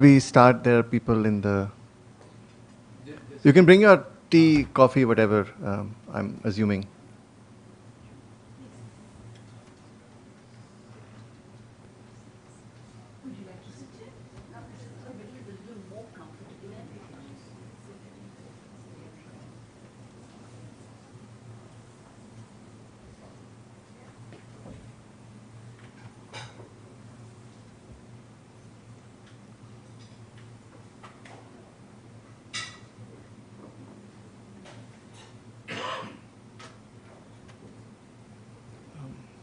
We start, there are people in the. You can bring your tea, coffee, whatever, I'm assuming.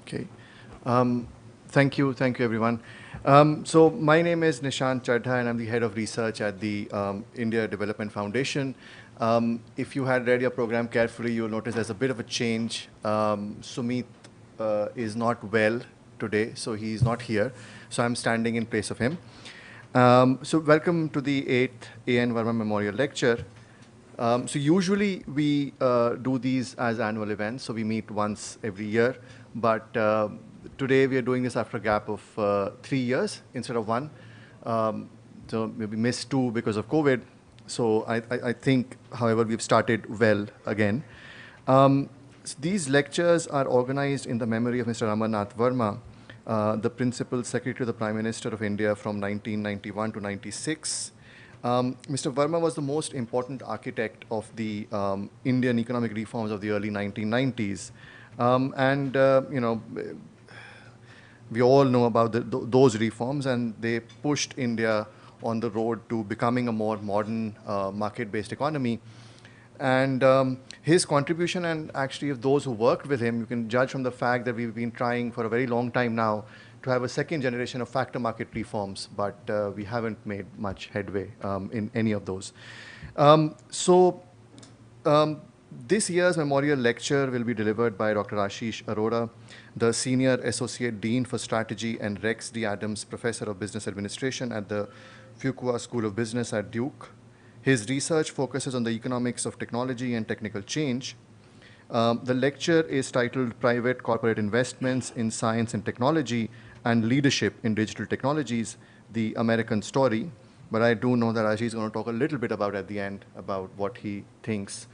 Okay. Thank you, everyone. So my name is Nishant Chadha, and I'm the head of research at the India Development Foundation. If you had read your program carefully, you'll notice there's a bit of a change. Sumit is not well today, so he's not here. So I'm standing in place of him. So welcome to the 8th A.N. Verma Memorial Lecture. So usually we do these as annual events, so we meet once every year. But today we are doing this after a gap of 3 years instead of one. So we missed 2 because of COVID. So I think, however, we've started well again. These lectures are organized in the memory of Mr. Amarnath Verma, the Principal Secretary of the Prime Minister of India from 1991 to 96. Mr. Verma was the most important architect of the Indian economic reforms of the early 1990s. We all know about those reforms, and they pushed India on the road to becoming a more modern market-based economy. And his contribution, and actually of those who worked with him, you can judge from the fact that we've been trying for a very long time now to have a second generation of factor market reforms, but we haven't made much headway in any of those. This year's memorial lecture will be delivered by Dr. Ashish Arora, the Senior Associate Dean for Strategy and Rex D. Adams Professor of Business Administration at the Fuqua School of Business at Duke. His research focuses on the economics of technology and technical change. The lecture is titled Private Corporate Investments in Science and Technology and Leadership in Digital Technologies, the American Story. But I do know that Ashish is going to talk a little bit about at the end about what he thinks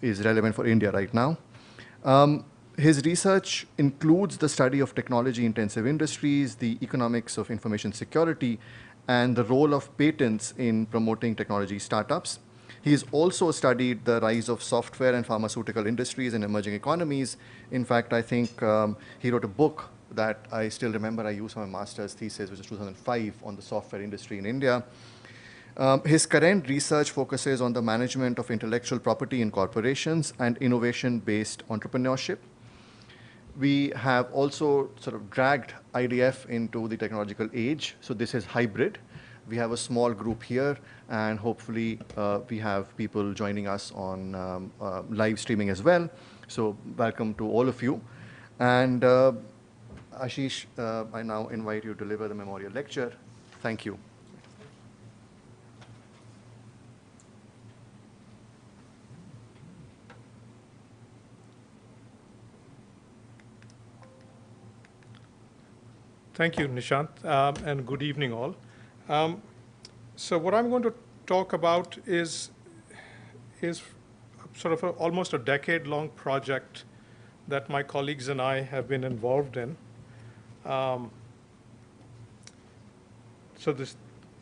is relevant for India right now. His research includes the study of technology-intensive industries, the economics of information security, and the role of patents in promoting technology startups. He's also studied the rise of software and pharmaceutical industries in emerging economies. In fact, I think he wrote a book that I still remember I used for my master's thesis, which is 2005, on the software industry in India. His current research focuses on the management of intellectual property in corporations and innovation-based entrepreneurship. We have also sort of dragged IDF into the technological age, so this is hybrid. We have a small group here, and hopefully we have people joining us on live streaming as well. So welcome to all of you. And Ashish, I now invite you to deliver the memorial lecture. Thank you. Thank you, Nishant, and good evening all. So what I'm going to talk about is sort of almost a decade-long project that my colleagues and I have been involved in. So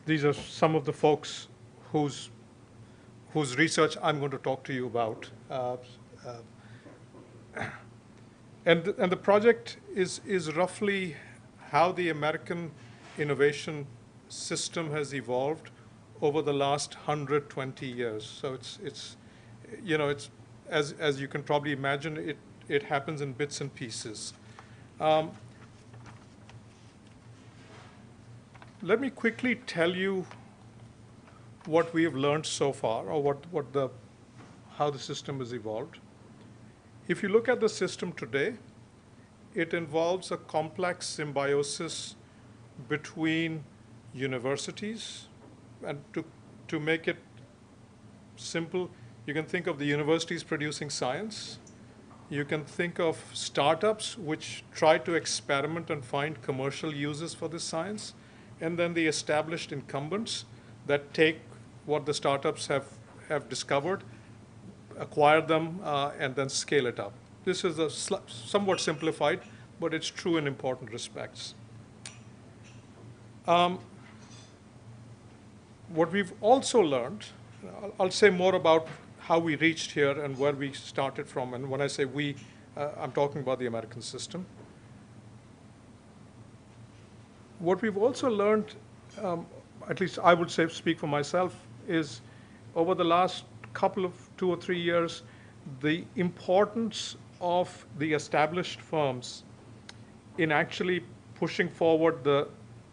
these are some of the folks whose research I'm going to talk to you about. And the project is roughly how the American innovation system has evolved over the last 120 years. So it's as you can probably imagine, it happens in bits and pieces. Let me quickly tell you what we have learned so far, or how the system has evolved. If you look at the system today, it involves a complex symbiosis between universities. And to make it simple, you can think of the universities producing science. You can think of startups which try to experiment and find commercial uses for this science. and then the established incumbents that take what the startups have discovered, acquire them, and then scale it up. This is a somewhat simplified, but it's true in important respects. What we've also learned, I'll say more about how we reached here and where we started from. And when I say we, I'm talking about the American system. What we've also learned, at least I would say, speak for myself, is over the last couple of 2 or 3 years, the importance of the established firms in actually pushing forward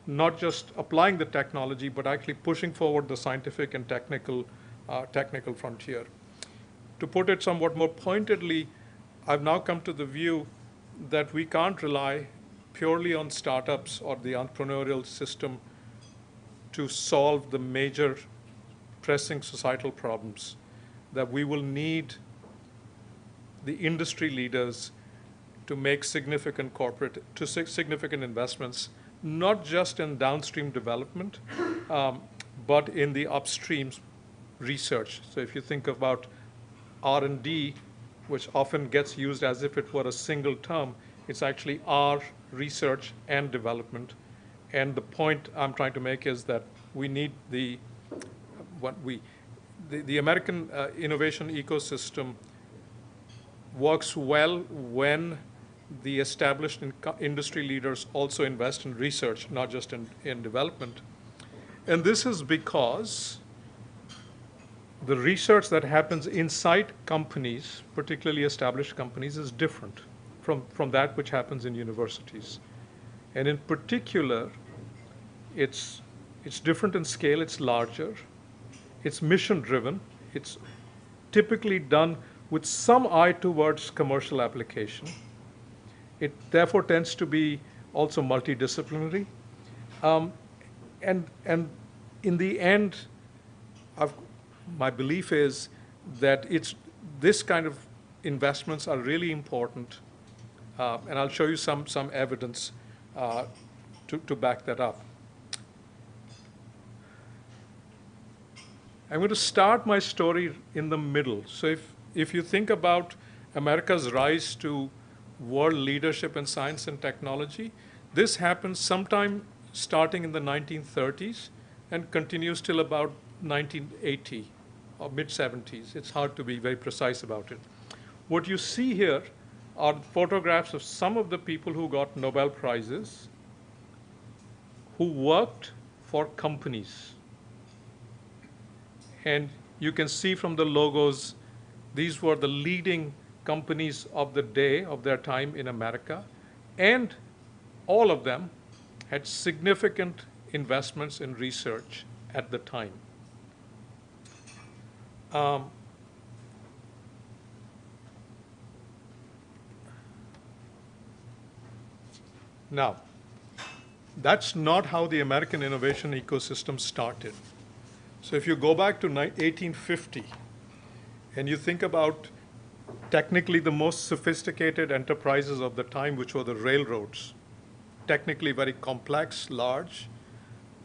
not just applying the technology, but actually pushing forward the scientific and technical frontier. To put it somewhat more pointedly, I've now come to the view that we can't rely purely on startups or the entrepreneurial system to solve the major pressing societal problems, that we will need the industry leaders to make significant investments, not just in downstream development, but in the upstream research. So if you think about R&D, which often gets used as if it were a single term, it's actually R, research, and development. And the point I'm trying to make is that we need the American innovation ecosystem works well when the established industry leaders also invest in research, not just in development. And this is because the research that happens inside companies, particularly established companies, is different from that which happens in universities. And in particular, it's different in scale, it's larger, it's mission-driven, it's typically done with some eye towards commercial application. It therefore tends to be also multidisciplinary. And in the end, my belief is that this kind of investments are really important. And I'll show you some evidence to back that up. I'm going to start my story in the middle. So if you think about America's rise to world leadership in science and technology, this happens sometime starting in the 1930s and continues till about 1980 or mid-70s. It's hard to be very precise about it. What you see here are photographs of some of the people who got Nobel Prizes who worked for companies. And you can see from the logos, these were the leading companies of the day, of their time in America. And all of them had significant investments in research at the time. Now, that's not how the American innovation ecosystem started. So if you go back to 1850 and you think about technically the most sophisticated enterprises of the time, which were the railroads, technically very complex, large,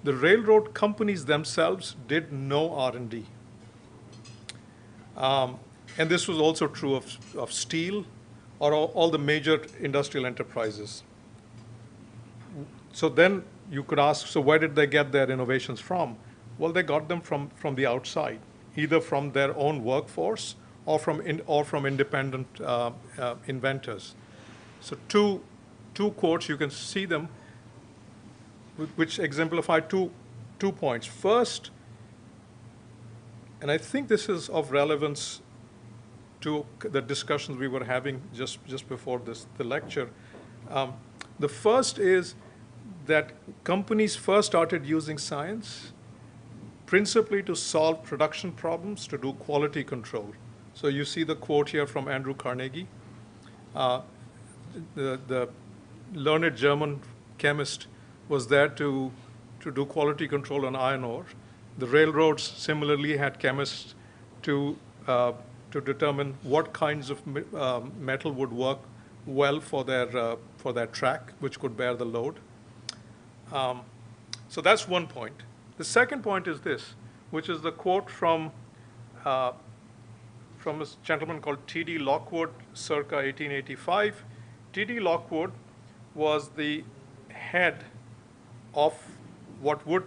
the railroad companies themselves did no R&D. And this was also true of steel or all the major industrial enterprises. So then you could ask, so where did they get their innovations from? Well, they got them from the outside, either from their own workforce or from independent inventors. So two quotes, you can see them, which exemplify two points. First, and I think this is of relevance to the discussions we were having just before the lecture. The first is that companies first started using science principally to solve production problems, to do quality control. So you see the quote here from Andrew Carnegie. The learned German chemist was there to do quality control on iron ore. The railroads similarly had chemists to determine what kinds of metal would work well for their track, which could bear the load. So that's one point. The second point is this, which is the quote from a gentleman called T.D. Lockwood, circa 1885. T.D. Lockwood was the head of what would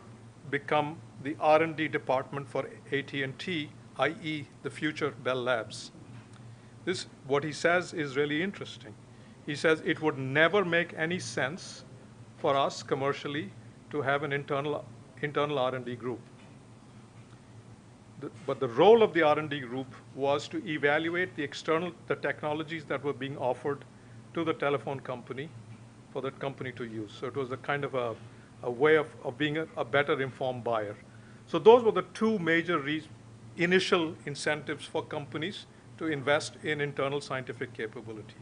become the R&D department for AT&T, i.e. the future Bell Labs. What he says is really interesting. He says it would never make any sense for us commercially to have an internal R&D group. But the role of the R&D group was to evaluate the technologies that were being offered to the telephone company for that company to use. So it was a kind of a way of being a better informed buyer. So those were the two major initial incentives for companies to invest in internal scientific capability.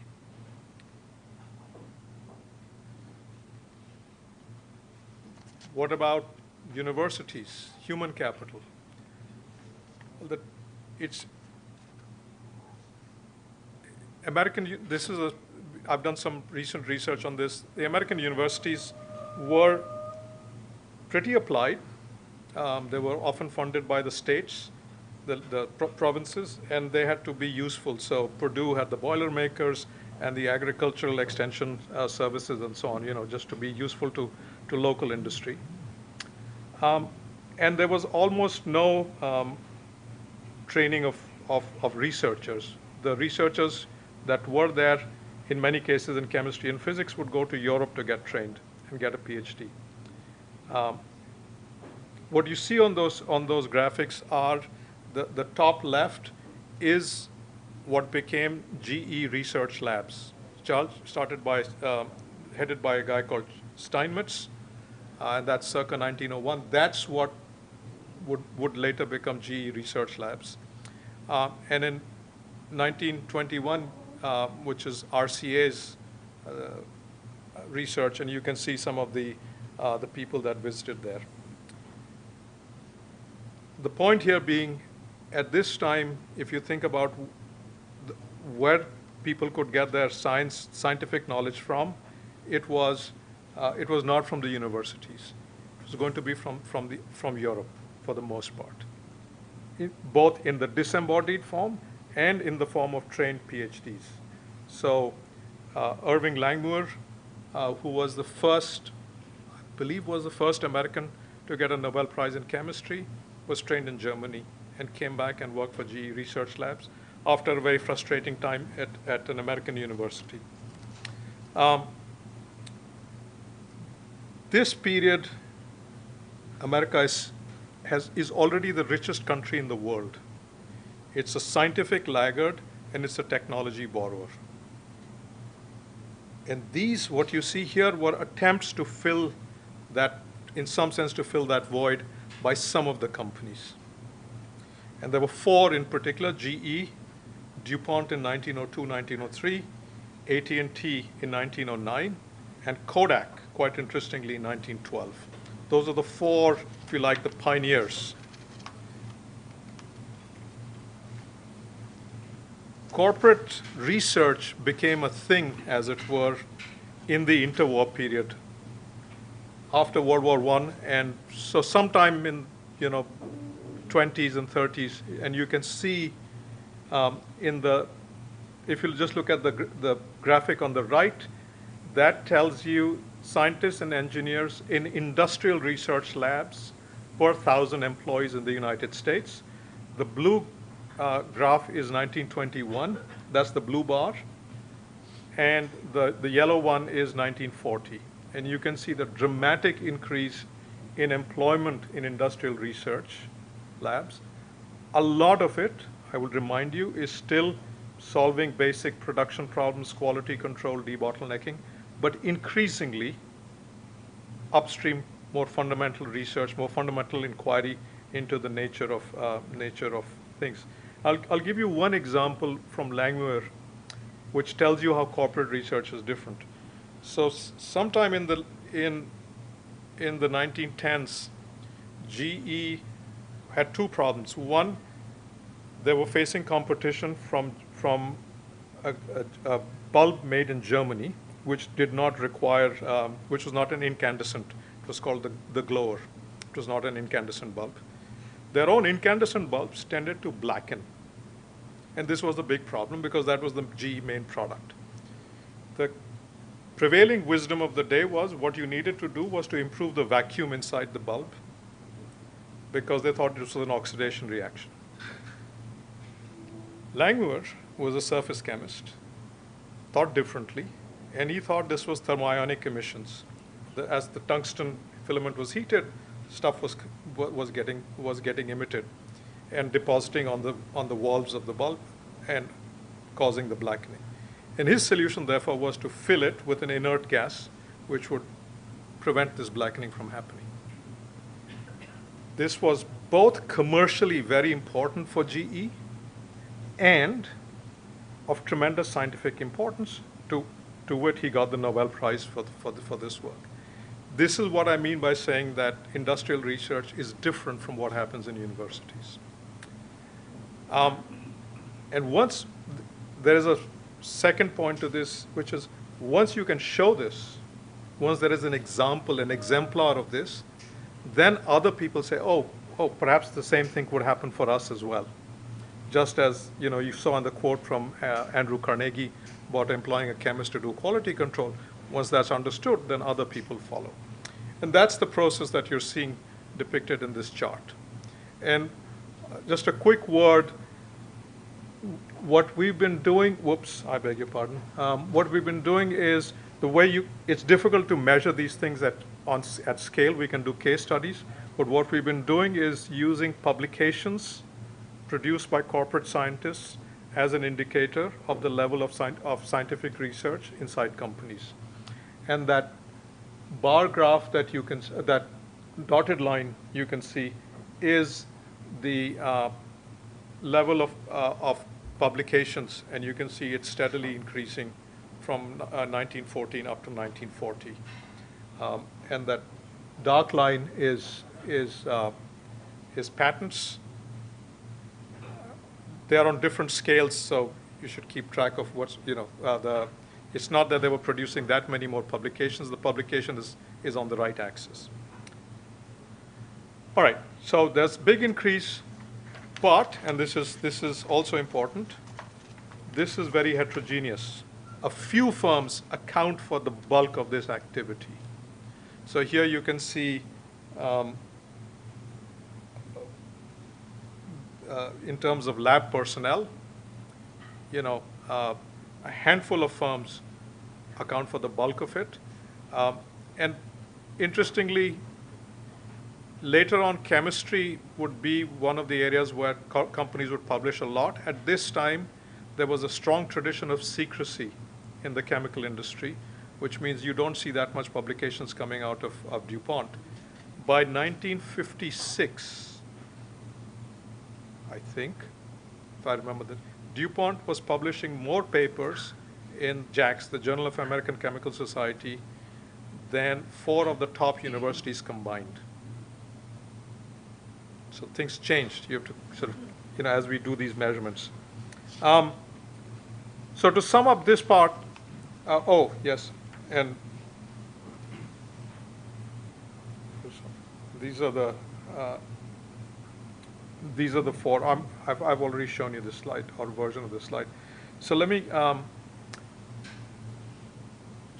What about universities, human capital? I've done some recent research on this. The American universities were pretty applied. They were often funded by the states, the provinces, and they had to be useful. So Purdue had the Boilermakers and the agricultural extension services and so on, just to be useful to local industry. And there was almost no training of researchers. The researchers that were there, in many cases in chemistry and physics, would go to Europe to get trained and get a PhD. What you see on those graphics are the top left is what became GE Research Labs, headed by a guy called Steinmetz, and that's circa 1901. That's what would later become GE Research Labs. And in 1921, which is RCA's research, and you can see some of the people that visited there. The point here being, at this time, if you think about where people could get their scientific knowledge from, it was not from the universities. It was going to be from Europe for the most part, both in the disembodied form and in the form of trained PhDs. So Irving Langmuir, who was the first, I believe was the first American to get a Nobel Prize in chemistry, was trained in Germany and came back and worked for GE Research Labs after a very frustrating time at an American university. This period, America is already the richest country in the world. It's a scientific laggard and it's a technology borrower. And these, what you see here, were attempts to fill that, in some sense, to fill that void by some of the companies. And there were four in particular: GE, DuPont in 1902, 1903, AT&T in 1909, and Kodak, quite interestingly, in 1912. Those are the four, if you like, the pioneers. Corporate research became a thing, as it were, in the interwar period, after World War I, and so sometime in 20s and 30s, and you can see if you just look at the graphic on the right, that tells you scientists and engineers in industrial research labs per 1,000 employees in the United States. The blue graph is 1921, that's the blue bar, and the yellow one is 1940. And you can see the dramatic increase in employment in industrial research labs. A lot of it, I will remind you, is still solving basic production problems, quality control, debottlenecking, but increasingly upstream, more fundamental research, more fundamental inquiry into the nature of things. I'll give you one example from Langmuir, which tells you how corporate research is different. So sometime in the 1910s, GE had two problems. One, they were facing competition from a bulb made in Germany, which did not require, which was not an incandescent. It was called the glower. It was not an incandescent bulb. Their own incandescent bulbs tended to blacken. And this was the big problem because that was the GE main product. The prevailing wisdom of the day was what you needed to do was to improve the vacuum inside the bulb because they thought this was an oxidation reaction. Langmuir, who was a surface chemist, thought differently, and he thought this was thermionic emissions. As the tungsten filament was heated, stuff was getting emitted and depositing on the walls of the bulb and causing the blackening. And his solution, therefore, was to fill it with an inert gas, which would prevent this blackening from happening. This was both commercially very important for GE and of tremendous scientific importance. To which he got the Nobel Prize for this work. This is what I mean by saying that industrial research is different from what happens in universities. And once there is a second point to this, which is once you can show this, once there is an example, an exemplar of this, then other people say, oh, perhaps the same thing would happen for us as well. Just as you saw in the quote from Andrew Carnegie about employing a chemist to do quality control. Once that's understood, then other people follow. And that's the process that you're seeing depicted in this chart. And just a quick word, what we've been doing, whoops, I beg your pardon. What we've been doing is the way it's difficult to measure these things at scale. We can do case studies, but what we've been doing is using publications produced by corporate scientists as an indicator of the level of scientific research inside companies. And that bar graph that that dotted line you can see is the level of publications, and you can see it's steadily increasing from 1914 up to 1940. And that dark line is patents. They are on different scales, so you should keep track of what's, it's not that they were producing that many more publications. The publication is on the right axis. All right, so there's big increase, but, and this is also important, this is very heterogeneous. A few firms account for the bulk of this activity. So here you can see in terms of lab personnel, a handful of firms account for the bulk of it. And interestingly, later on, chemistry would be one of the areas where companies would publish a lot. At this time, there was a strong tradition of secrecy in the chemical industry, which means you don't see that much publications coming out of DuPont. By 1956, I think, if I remember that, DuPont was publishing more papers in JACS, the Journal of American Chemical Society, than 4 of the top universities combined. So things changed. You have to sort of, as we do these measurements. So to sum up this part, oh, yes, and these are the 4. I've already shown you this slide, or version of this slide. So let me,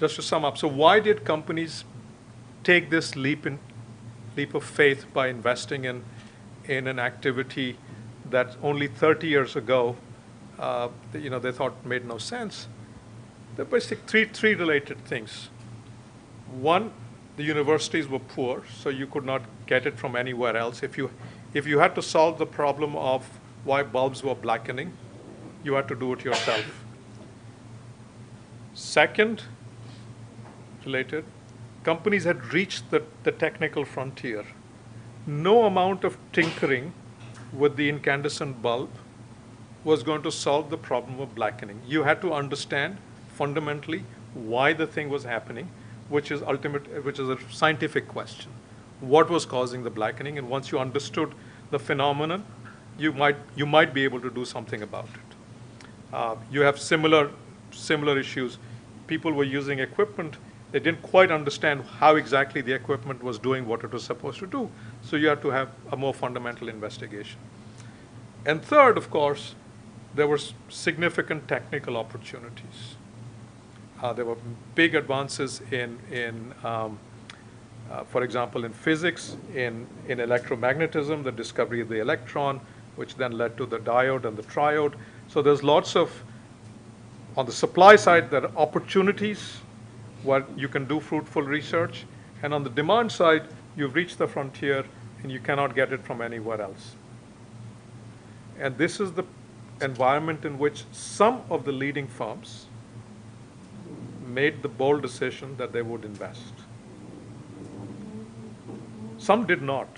just to sum up. So why did companies take this leap of faith by investing in an activity that only 30 years ago, they thought made no sense? There are basically three related things. One, the universities were poor, so you could not get it from anywhere else. If you had to solve the problem of why bulbs were blackening, you had to do it yourself. Second, related, companies had reached the technical frontier. No amount of tinkering with the incandescent bulb was going to solve the problem of blackening. You had to understand fundamentally why the thing was happening, which is a scientific question. What was causing the blackening? And once you understood the phenomenon, you might be able to do something about it. You have similar issues. People were using equipment They didn't quite understand how exactly the equipment was doing what it was supposed to do. So you have to have a more fundamental investigation. And third, of course, there were significant technical opportunities. There were big advances for example, in physics, in electromagnetism, the discovery of the electron, which then led to the diode and the triode. So there's lots of, on the supply side, there are opportunities where you can do fruitful research. And on the demand side, you've reached the frontier and you cannot get it from anywhere else. And this is the environment in which some of the leading firms made the bold decision that they would invest. Some did not.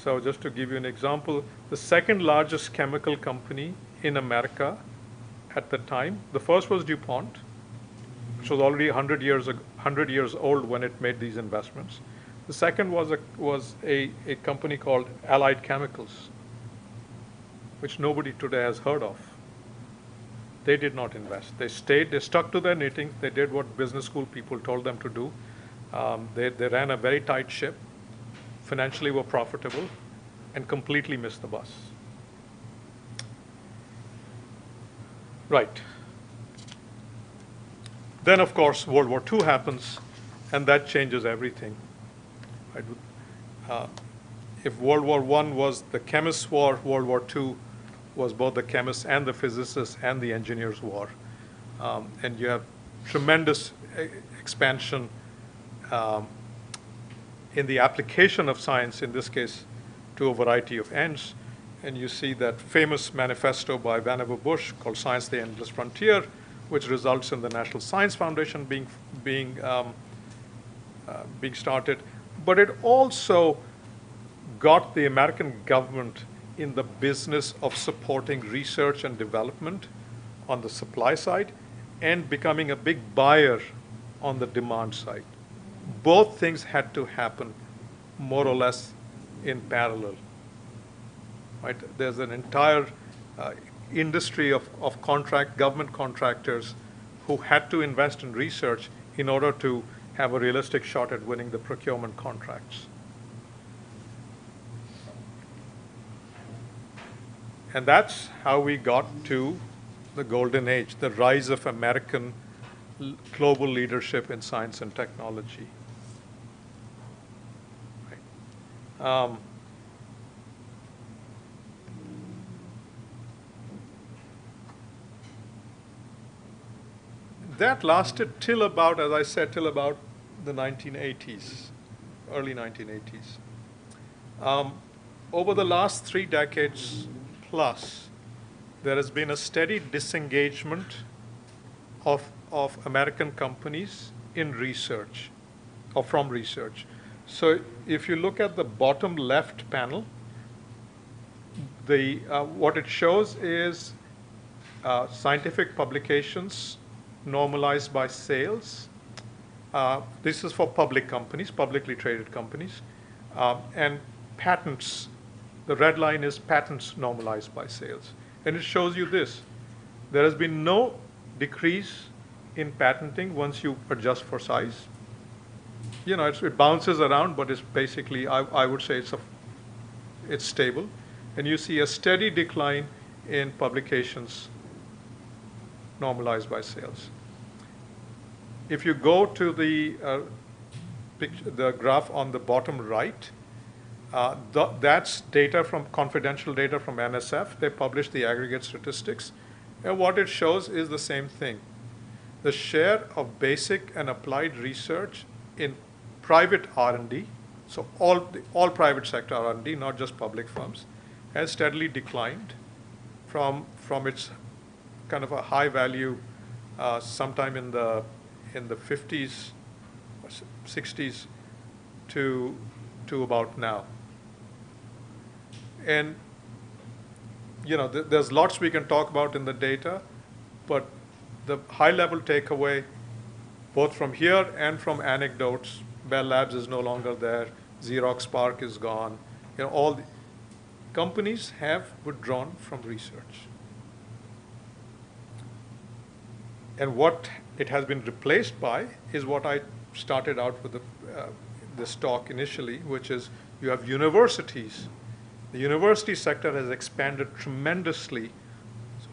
So just to give you an example, the second largest chemical company in America at the time, the first was DuPont, which was already 100 years old when it made these investments. The second was a company called Allied Chemicals, which nobody today has heard of. They did not invest. They stuck to their knitting. They did what business school people told them to do. They ran a very tight ship, financially were profitable, and completely missed the bus. Right. Then, of course, World War II happens, and that changes everything. Right? If World War I was the chemists' war, World War II was both the chemists and the physicists and the engineers' war. And you have tremendous expansion in the application of science, in this case, to a variety of ends. And you see that famous manifesto by Vannevar Bush called Science, the Endless Frontier, which results in the National Science Foundation being started. But it also got the American government in the business of supporting research and development on the supply side and becoming a big buyer on the demand side. Both things had to happen more or less in parallel. Right? There's an entire industry of government contractors who had to invest in research in order to have a realistic shot at winning the procurement contracts. And that's how we got to the golden age, the rise of American global leadership in science and technology. Right. That lasted till about, as I said, till about the 1980s, early 1980s. Over the last 3 decades plus, there has been a steady disengagement of American companies in research, or from research. So if you look at the bottom left panel, what it shows is scientific publications normalized by sales. This is for public companies, publicly traded companies. And patents, the red line is patents normalized by sales. And it shows you this. There has been no decrease in patenting once you adjust for size. You know, it bounces around, but it's basically, I would say it's stable. And you see a steady decline in publications normalized by sales. If you go to the graph on the bottom right, that's confidential data from NSF. They publish the aggregate statistics. And what it shows is the same thing. The share of basic and applied research in private R&D, so all private sector R&D, not just public firms, has steadily declined from its kind of a high value sometime in the 50s, 60s to about now. And you know, there's lots we can talk about in the data, but the high-level takeaway, both from here and from anecdotes, Bell Labs is no longer there, Xerox PARC is gone. You know, all the companies have withdrawn from research. And what it has been replaced by is what I started out with this talk initially, which is you have universities. The university sector has expanded tremendously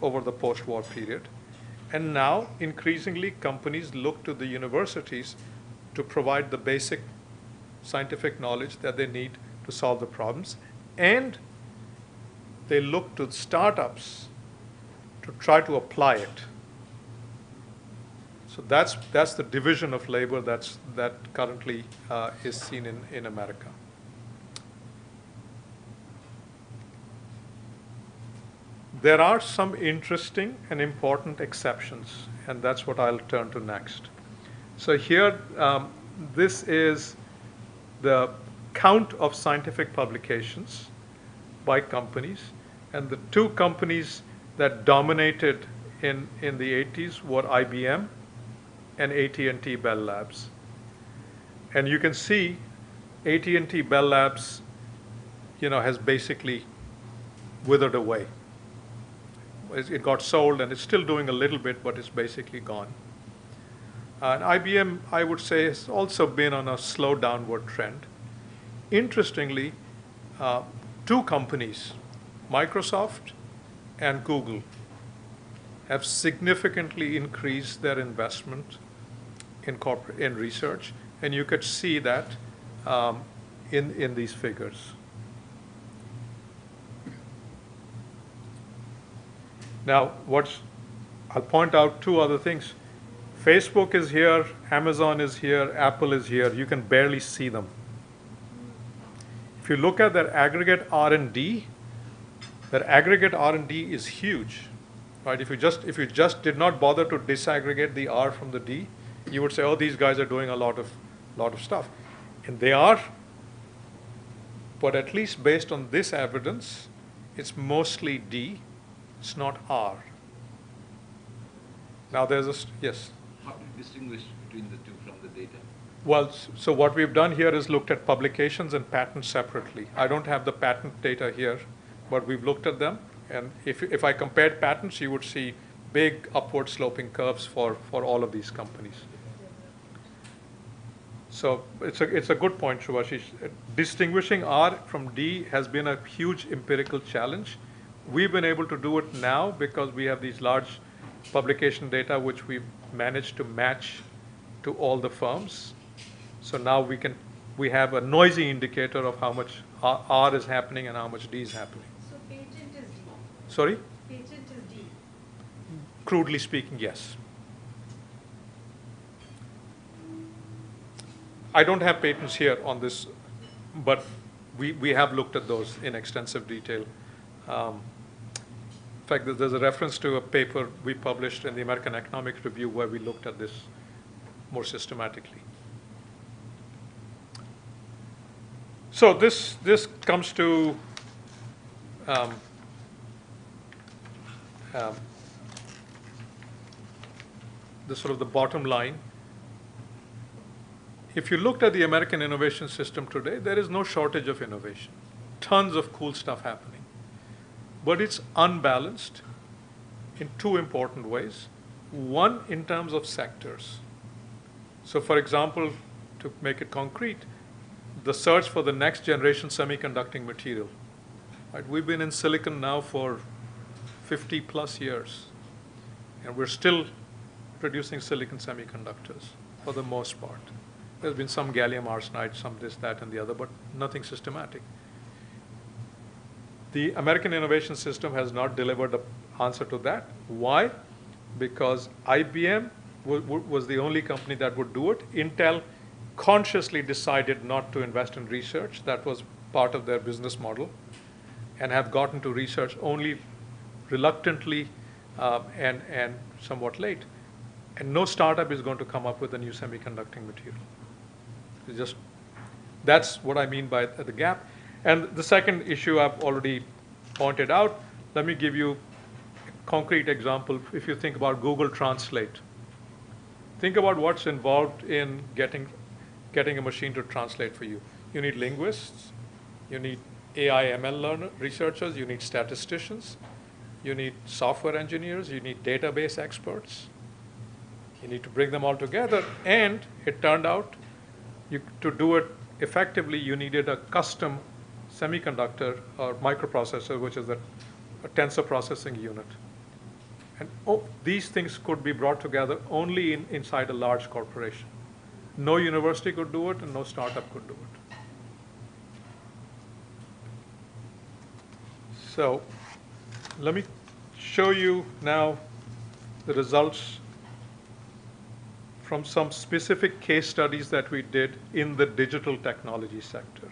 over the post-war period. And now, increasingly, companies look to the universities to provide the basic scientific knowledge that they need to solve the problems. And they look to startups to try to apply it. So that's the division of labor that currently is seen in America. There are some interesting and important exceptions, and that's what I'll turn to next. So here, this is the count of scientific publications by companies, and the two companies that dominated in the 80s were IBM and AT&T Bell Labs. And you can see AT&T Bell Labs, has basically withered away. It got sold, and it's still doing a little bit, but it's basically gone. And IBM, I would say, has also been on a slow downward trend. Interestingly, two companies, Microsoft and Google, have significantly increased their investment in research, and you could see that in these figures. Now, I'll point out two other things. Facebook is here, Amazon is here, Apple is here. You can barely see them. If you look at their aggregate R&D, their aggregate R&D is huge, right? If you just did not bother to disaggregate the R from the D, you would say, oh, these guys are doing a lot of stuff, and they are. But at least based on this evidence, it's mostly D. It's not R. Now yes. How do you distinguish between the two from the data? Well, so what we've done here is looked at publications and patents separately. I don't have the patent data here, but we've looked at them. And if I compared patents, you would see big upward sloping curves for all of these companies. So it's a good point, Shubhashish. Distinguishing R from D has been a huge empirical challenge. We've been able to do it now because we have these large publication data which we've managed to match to all the firms. So now we have a noisy indicator of how much R is happening and how much D is happening. So patent is D. Sorry? Patent is D. Crudely speaking, yes. I don't have patents here on this, but we have looked at those in extensive detail. In fact, there's a reference to a paper we published in the American Economic Review where we looked at this more systematically. So this comes to the sort of the bottom line. If you looked at the American innovation system today, there is no shortage of innovation. Tons of cool stuff happening. But it's unbalanced in two important ways. One, in terms of sectors. So for example, to make it concrete, the search for the next generation semiconducting material. Right? We've been in silicon now for 50 plus years, and we're still producing silicon semiconductors for the most part. There's been some gallium arsenide, some this, that, and the other, but nothing systematic. The American innovation system has not delivered an answer to that. Why? Because IBM was the only company that would do it. Intel consciously decided not to invest in research. That was part of their business model, and have gotten to research only reluctantly and somewhat late. And no startup is going to come up with a new semiconducting material. It's just, that's what I mean by the gap. And the second issue I've already pointed out, let me give you a concrete example. If you think about Google Translate, think about what's involved in getting a machine to translate for you. You need linguists, you need AI ML researchers, you need statisticians, you need software engineers, you need database experts. You need to bring them all together, and it turned out to do it effectively, you needed a custom semiconductor or microprocessor, which is a tensor processing unit. And these things could be brought together only inside a large corporation. No university could do it, and no startup could do it. So let me show you now the results from some specific case studies that we did in the digital technology sector.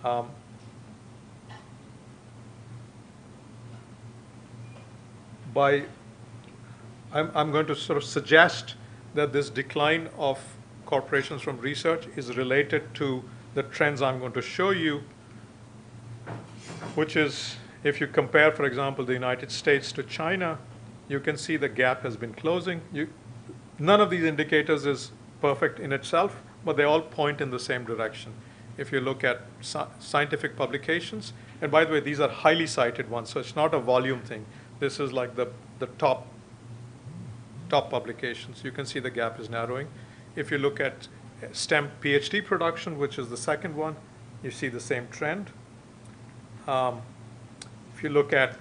I'm going to sort of suggest that this decline of corporations from research is related to the trends I'm going to show you, which is if you compare, for example, the United States to China, you can see the gap has been closing. None of these indicators is perfect in itself, but they all point in the same direction. If you look at scientific publications, and by the way, these are highly cited ones, so it's not a volume thing. This is like the top publications. You can see the gap is narrowing. If you look at STEM PhD production, which is the second one, you see the same trend. If you look at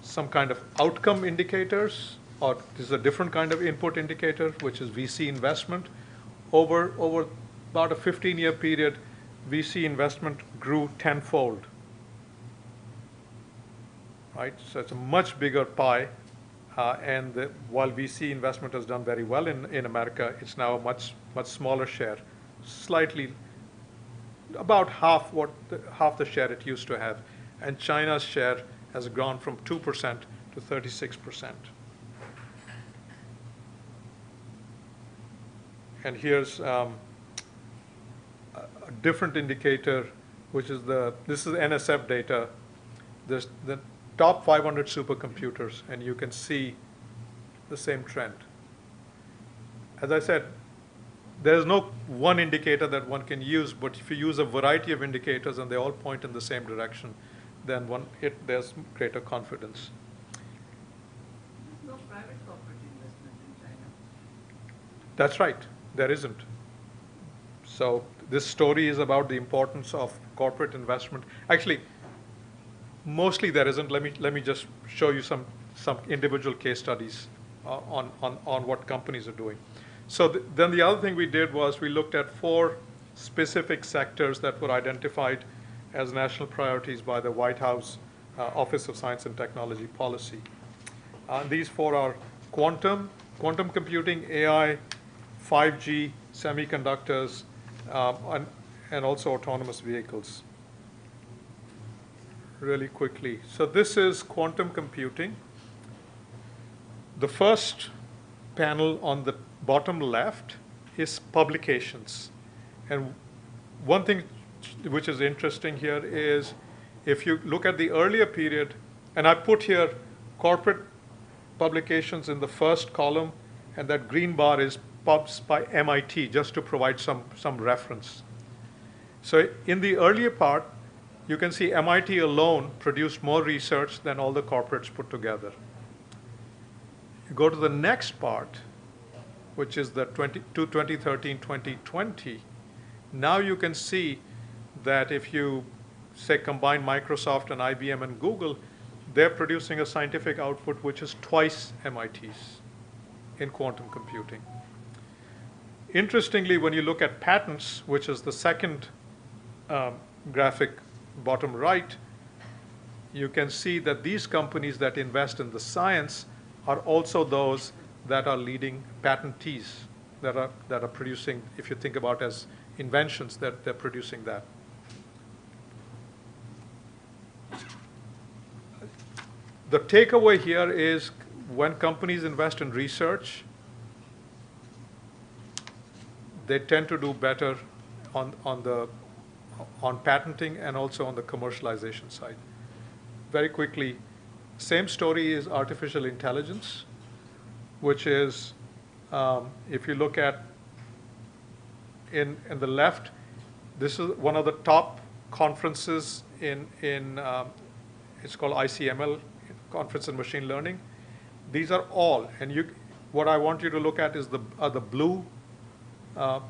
some kind of outcome indicators, or this is a different kind of input indicator, which is VC investment. Over about a 15-year period, VC investment grew tenfold. Right? So it's a much bigger pie, and while VC investment has done very well in America, it's now a much smaller share, slightly about half the share it used to have, and China's share has gone from 2% to 36%. And here's a different indicator, which is this is NSF data. There's the top 500 supercomputers, and you can see the same trend. As I said, there's no one indicator that one can use, but if you use a variety of indicators and they all point in the same direction, then there's greater confidence. There's no private corporate investment in China. That's right. There isn't. So this story is about the importance of corporate investment. Actually, mostly there isn't. Let me just show you some individual case studies on what companies are doing. So then the other thing we did was we looked at 4 specific sectors that were identified as national priorities by the White House Office of Science and Technology Policy. These 4 are quantum computing, AI, 5G, semiconductors, and also autonomous vehicles. Really quickly. So this is quantum computing. The first panel on the bottom left is publications. And one thing which is interesting here is if you look at the earlier period, and I put here corporate publications in the first column, and that green bar is pubs by MIT, just to provide some reference. So in the earlier part, you can see MIT alone produced more research than all the corporates put together. You go to the next part, which is the 2013-2020. Now you can see that if you, say, combine Microsoft and IBM and Google, they're producing a scientific output which is twice MIT's in quantum computing. Interestingly, when you look at patents, which is the second graphic bottom right, you can see that these companies that invest in the science are also those that are leading patentees, that are producing, if you think about as inventions, that they're producing that. The takeaway here is when companies invest in research, they tend to do better on patenting and also on the commercialization side. Very quickly, same story is artificial intelligence, which is, if you look at in the left, this is one of the top conferences in it's called ICML, Conference in Machine Learning. These are all, and What I want you to look at is the blue uh,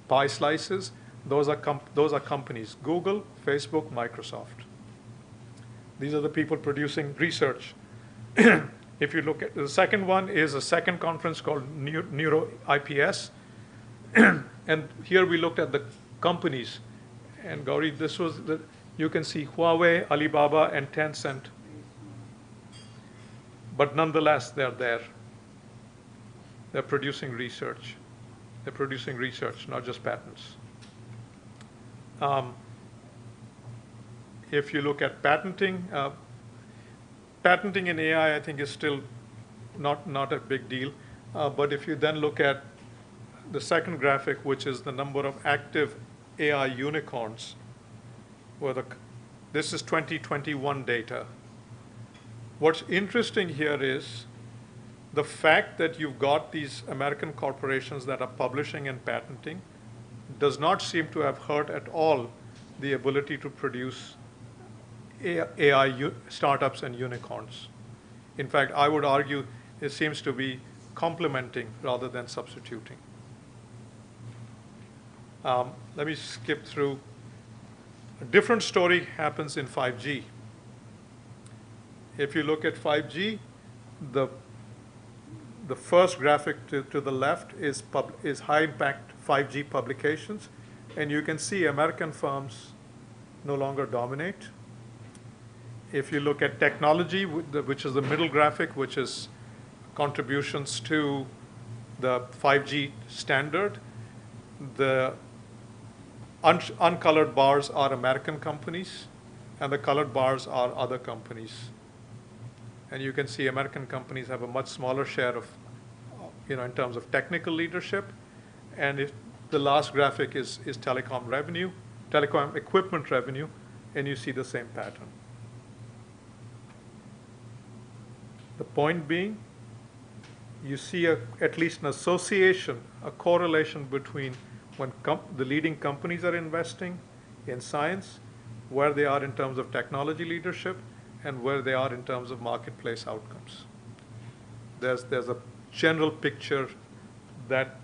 pie slices. Those are companies: Google, Facebook, Microsoft. These are the people producing research. If you look at the second one, is a second conference called Neuro IPS, and here we looked at the companies. And Gauri, this was you can see Huawei, Alibaba, and Tencent. But nonetheless, they're there. They're producing research. They're producing research, not just patents. If you look at patenting, patenting in AI, I think, is still not a big deal. But if you then look at the second graphic, which is the number of active AI unicorns, this is 2021 data. What's interesting here is the fact that you've got these American corporations that are publishing and patenting does not seem to have hurt at all the ability to produce AI startups and unicorns. In fact, I would argue it seems to be complementing rather than substituting. Let me skip through. A different story happens in 5G. If you look at 5G, the first graphic to the left is high impact 5G publications, and you can see American firms no longer dominate. If you look at technology, which is the middle graphic, which is contributions to the 5G standard, the uncolored bars are American companies, and the colored bars are other companies. And you can see American companies have a much smaller share of, in terms of technical leadership. And if the last graphic is telecom revenue, telecom equipment revenue, and you see the same pattern. The point being, you see at least an association, a correlation between when the leading companies are investing in science, where they are in terms of technology leadership, and where they are in terms of marketplace outcomes. There's a general picture that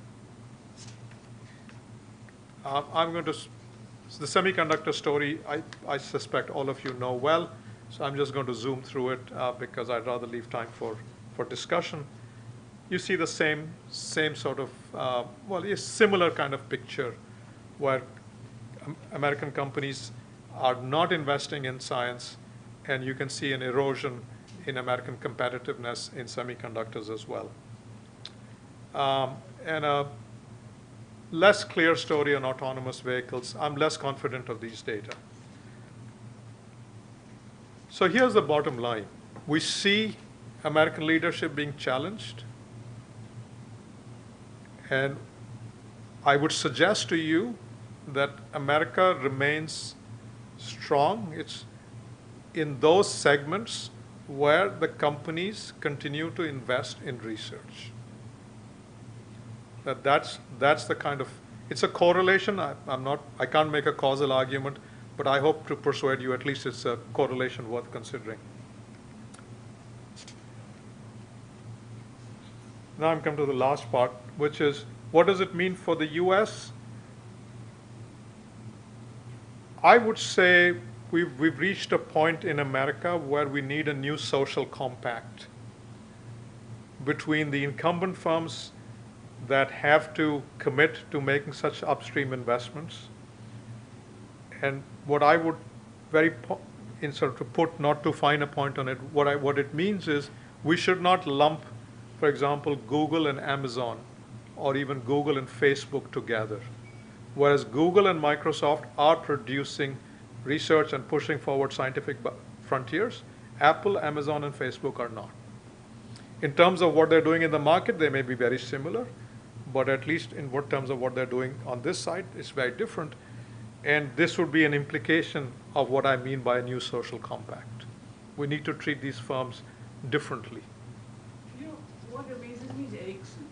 I'm going to, the semiconductor story, I suspect all of you know well, so I'm just going to zoom through it because I'd rather leave time for discussion. You see the same sort of, similar kind of picture where American companies are not investing in science, and you can see an erosion in American competitiveness in semiconductors as well. And a less clear story on autonomous vehicles. I'm less confident of these data. So here's the bottom line. We see American leadership being challenged. And I would suggest to you that America remains strong. It's in those segments where the companies continue to invest in research. That's the kind of, it's a correlation. I can't make a causal argument, but I hope to persuade you at least it's a correlation worth considering. Now I'm come to the last part, which is what does it mean for the US? I would say we've reached a point in America where we need a new social compact between the incumbent firms that have to commit to making such upstream investments. And what I would not to find a point on it, what it means is we should not lump, for example, Google and Amazon, or even Google and Facebook together. Whereas Google and Microsoft are producing research and pushing forward scientific frontiers, Apple, Amazon, and Facebook are not. In terms of what they're doing in the market, they may be very similar, but at least in terms of what they're doing on this side, it's very different. And this would be an implication of what I mean by a new social compact. We need to treat these firms differently. You know, what amazes me is Ericsson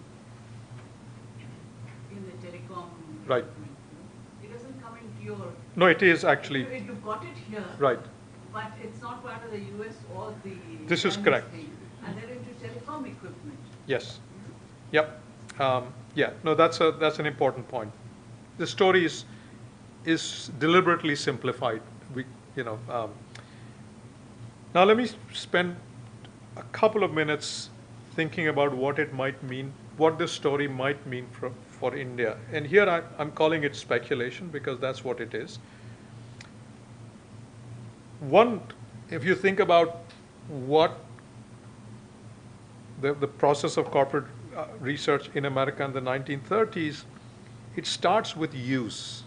in the telecom. Right. It doesn't come into your. No, it is actually. You've got it here. Right. But it's not part of the US or the. This is correct. Thing. And they're into telecom equipment. Yes. Yep. Yeah. No, that's an important point. The story is deliberately simplified. We, you know. Now let me spend a couple of minutes thinking about what it might mean, what this story might mean for India. And here I'm calling it speculation because that's what it is. One, if you think about what the process of corporate research in America in the 1930s, it starts with use,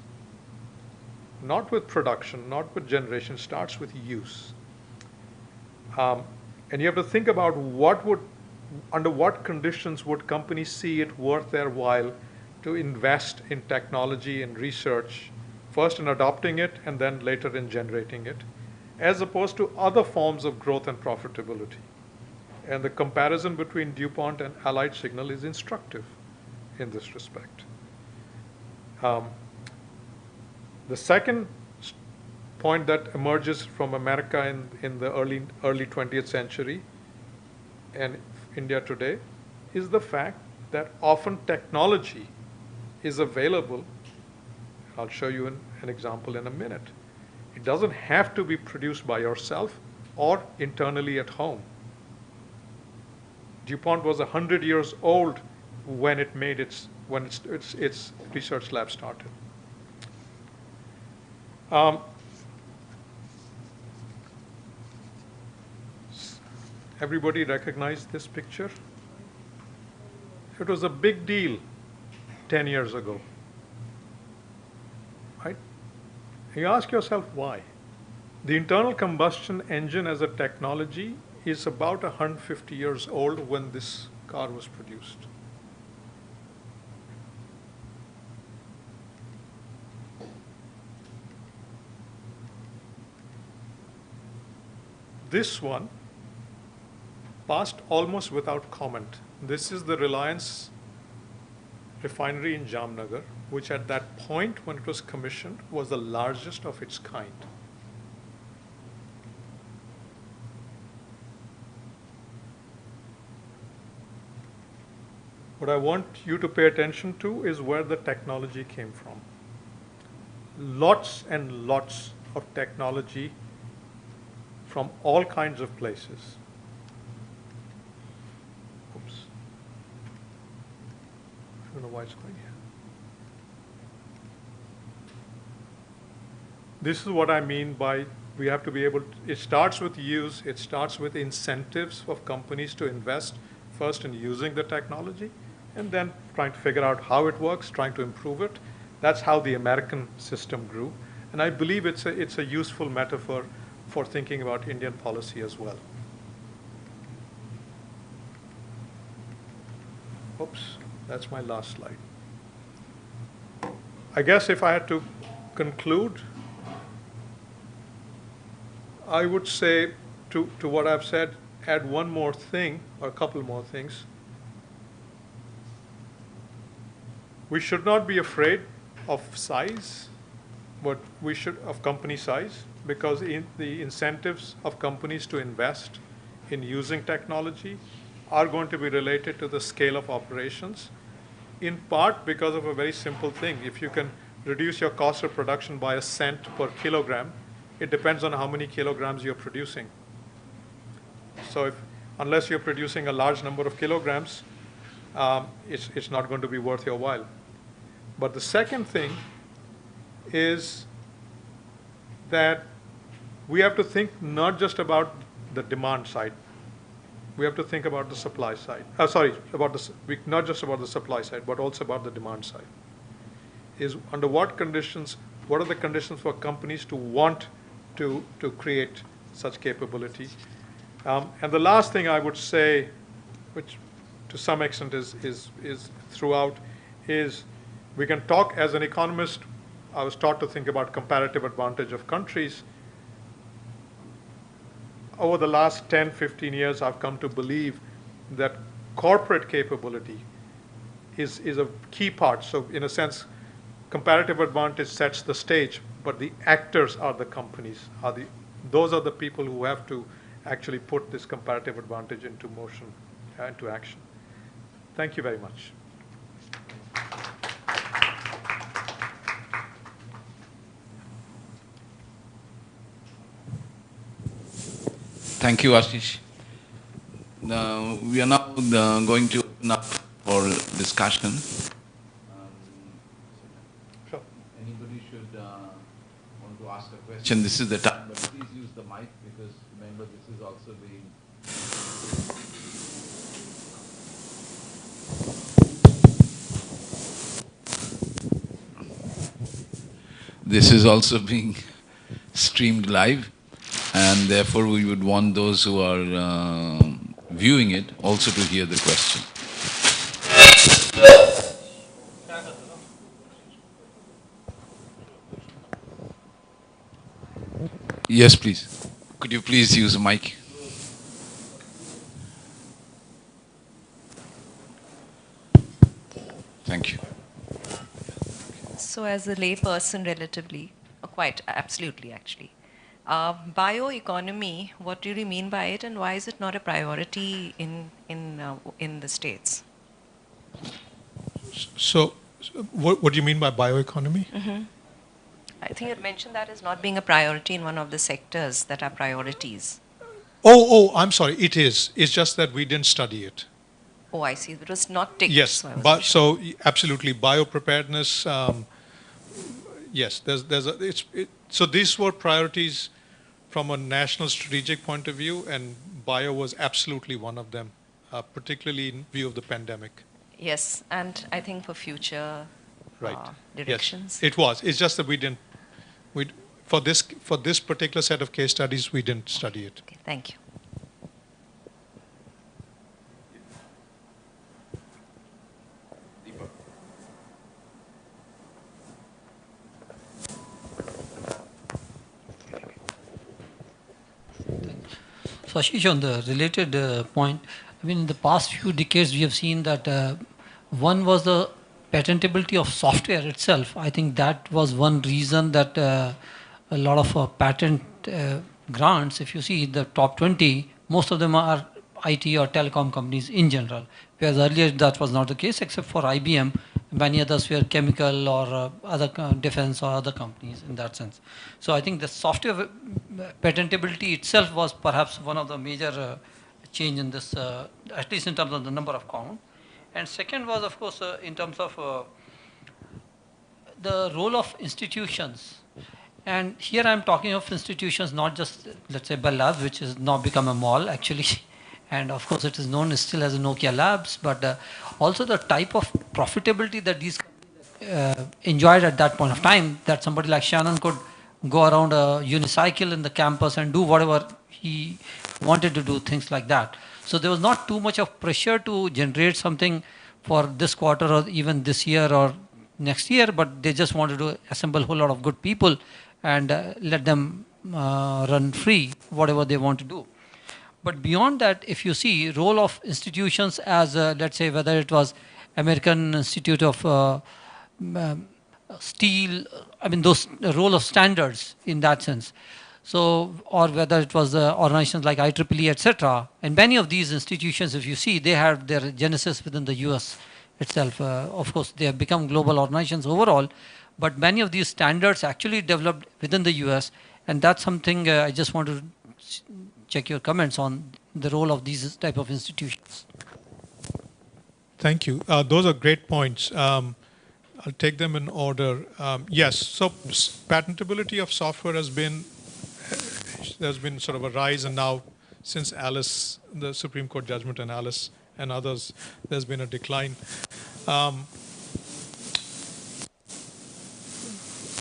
not with production, not with generation, it starts with use. And you have to think about under what conditions would companies see it worth their while to invest in technology and research, first in adopting it and then later in generating it, as opposed to other forms of growth and profitability. And the comparison between DuPont and Allied Signal is instructive in this respect. The second point that emerges from America in the early 20th century and India today is the fact that often technology is available. I'll show you an example in a minute. It doesn't have to be produced by yourself or internally at home. DuPont was 100 years old when its research lab started. Everybody recognize this picture? It was a big deal 10 years ago, right? You ask yourself why. The internal combustion engine as a technology is about 150 years old when this car was produced. This one passed almost without comment. This is the Reliance refinery in Jamnagar, which at that point when it was commissioned was the largest of its kind. What I want you to pay attention to is where the technology came from. Lots and lots of technology from all kinds of places. Oops. I don't know why it's going here. This is what I mean by we have to be able to, it starts with use, it starts with incentives of companies to invest first in using the technology and then trying to figure out how it works, trying to improve it. That's how the American system grew. And I believe it's a useful metaphor for thinking about Indian policy as well. Oops, that's my last slide. I guess if I had to conclude, I would say to what I've said, add one more thing or a couple more things. We should not be afraid of size, but we should of company size, because the incentives of companies to invest in using technology are going to be related to the scale of operations, in part because of a very simple thing. If you can reduce your cost of production by 1 cent per kilogram, it depends on how many kilograms you're producing. So unless you're producing a large number of kilograms, it's not going to be worth your while. But the second thing is that we have to think not just about the demand side. We have to think about the supply side. Not just about the supply side, but also about the demand side. Is under what conditions, what are the conditions for companies to want to create such capability? And the last thing I would say, which to some extent is throughout, is we can talk as an economist. I was taught to think about comparative advantage of countries. Over the last 10, 15 years, I've come to believe that corporate capability is a key part. So in a sense, comparative advantage sets the stage, but the actors are the companies. Those are the people who have to actually put this comparative advantage into motion into action. Thank you very much. Thank you, Ashish. We are now going to open up for discussion. Sure. Anybody should want to ask a question, this is the time, but please use the mic because remember this is also being streamed live, and therefore we would want those who are viewing it also to hear the question. Yes, please. Could you please use a mic? Thank you. So as a layperson relatively, quite absolutely actually, bioeconomy, what do you mean by it and why is it not a priority in the States? So what do you mean by bioeconomy? I think you mentioned that as not being a priority in one of the sectors that are priorities. Oh, I'm sorry, it is. It's just that we didn't study it. Oh, I see. It was not ticked. Yes, So I wasn't but sure. so absolutely biopreparedness. Yes, so these were priorities from a national strategic point of view, and bio was absolutely one of them, particularly in view of the pandemic. Yes, and I think for future Right. directions. Yes, it was. It's just that for this particular set of case studies, we didn't study it. Okay, thank you. So Ashish, on the related point, I mean, in the past few decades, we have seen that one was the patentability of software itself. I think that was one reason that a lot of patent grants, if you see the top 20, most of them are IT or telecom companies in general. Whereas earlier that was not the case, except for IBM. Many others were chemical or other defense or other companies in that sense. So I think the software patentability itself was perhaps one of the major change in this, at least in terms of the number of count. And second was, of course, in terms of the role of institutions. And here I'm talking of institutions, not just, let's say, Bell Labs, which has now become a mall, actually. And of course, it is known still as Nokia Labs, but also the type of profitability that these enjoyed at that point of time, that somebody like Shannon could go around a unicycle in the campus and do whatever he wanted to do, things like that. So there was not too much of pressure to generate something for this quarter or even this year or next year, but they just wanted to assemble a whole lot of good people and let them run free, whatever they want to do. But beyond that, if you see role of institutions as, let's say, whether it was American Institute of Steel, I mean, those role of standards in that sense. So, or whether it was organizations like IEEE, etc. And many of these institutions, if you see, they have their genesis within the US itself. Of course, they have become global organizations overall, but many of these standards actually developed within the US, and that's something I just want to check your comments on the role of these type of institutions. Thank you. Those are great points. I'll take them in order. Yes, so patentability of software there's been sort of a rise, and now since Alice, the Supreme Court judgment and Alice and others, there's been a decline. I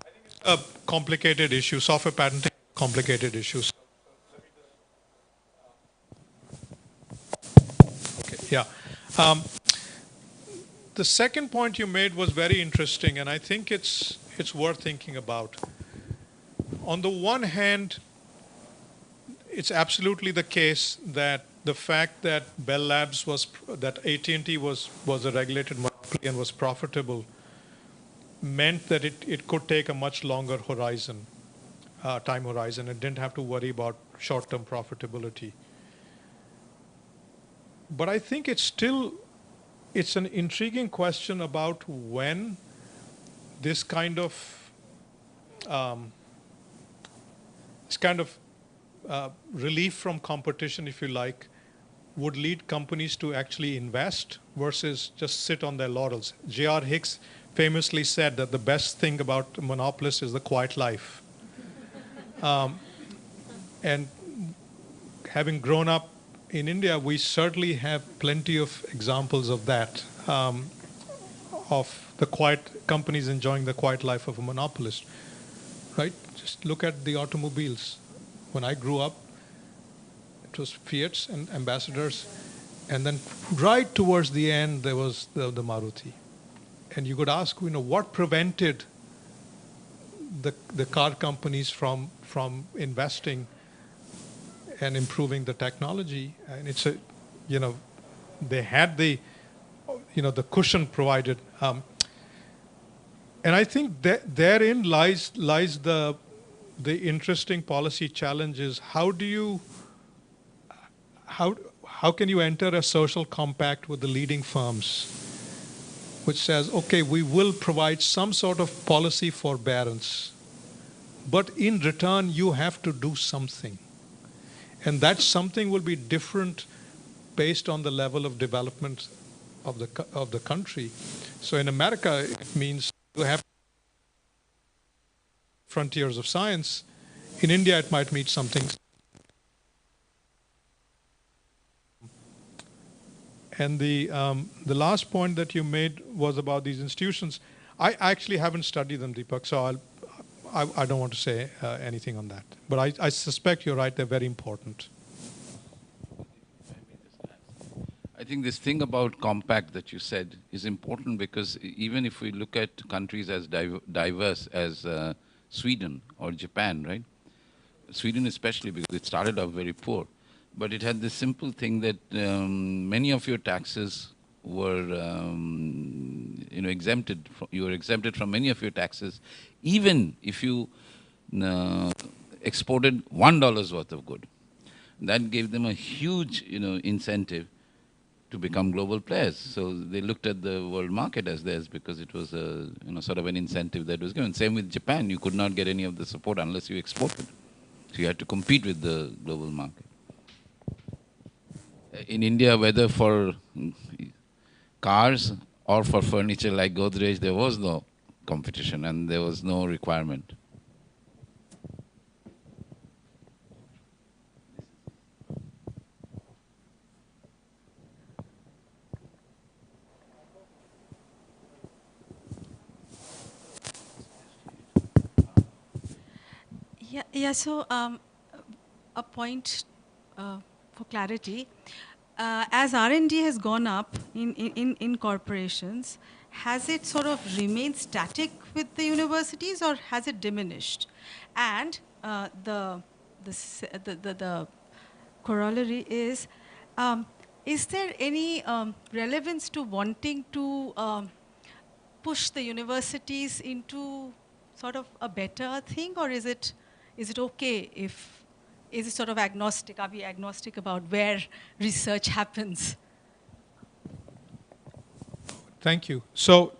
think it's a complicated issue. Software patenting, complicated issues. Okay, yeah. The second point you made was very interesting, and I think it's worth thinking about. On the one hand, it's absolutely the case that the fact that Bell Labs that AT&T was a regulated monopoly and was profitable meant that it could take a much longer time horizon. It didn't have to worry about short-term profitability. But I think it's an intriguing question about when this kind of um, relief from competition, if you like, would lead companies to actually invest versus just sit on their laurels. J.R. Hicks famously said that the best thing about monopolists is the quiet life. And having grown up in India, we certainly have plenty of examples of that, of the quiet companies enjoying the quiet life of a monopolist, right? Just look at the automobiles. When I grew up, it was Fiats and Ambassadors, and then right towards the end, there was the Maruti. And you could ask, what prevented the car companies from investing and improving the technology? And it's they had the cushion provided, and I think that therein lies the interesting policy challenge is how can you enter a social compact with the leading firms which says, okay, we will provide some sort of policy forbearance, but in return you have to do something. And that something will be different based on the level of development of the country. So in America, it means you have frontiers of science. In India, it might mean something. And the last point that you made was about these institutions. I actually haven't studied them, Deepak, so I don't want to say anything on that. But I suspect you're right, they're very important. I think this thing about compact that you said is important because even if we look at countries as diverse as Sweden or Japan, right? Sweden especially because it started off very poor, but it had this simple thing that many of your taxes were exempted. You were exempted from many of your taxes, even if you exported $1 worth of good. That gave them a huge incentive to become global players. So they looked at the world market as theirs because it was a sort of an incentive that was given. Same with Japan. You could not get any of the support unless you exported. So you had to compete with the global market. In India, whether for cars or for furniture like Godrej, there was no competition and there was no requirement. Yeah. So a point for clarity. As R&D has gone up in corporations, has it sort of remained static with the universities or has it diminished? And the corollary is there any relevance to wanting to push the universities into sort of a better thing, or is it okay if, is it sort of agnostic? Are we agnostic about where research happens? Thank you. So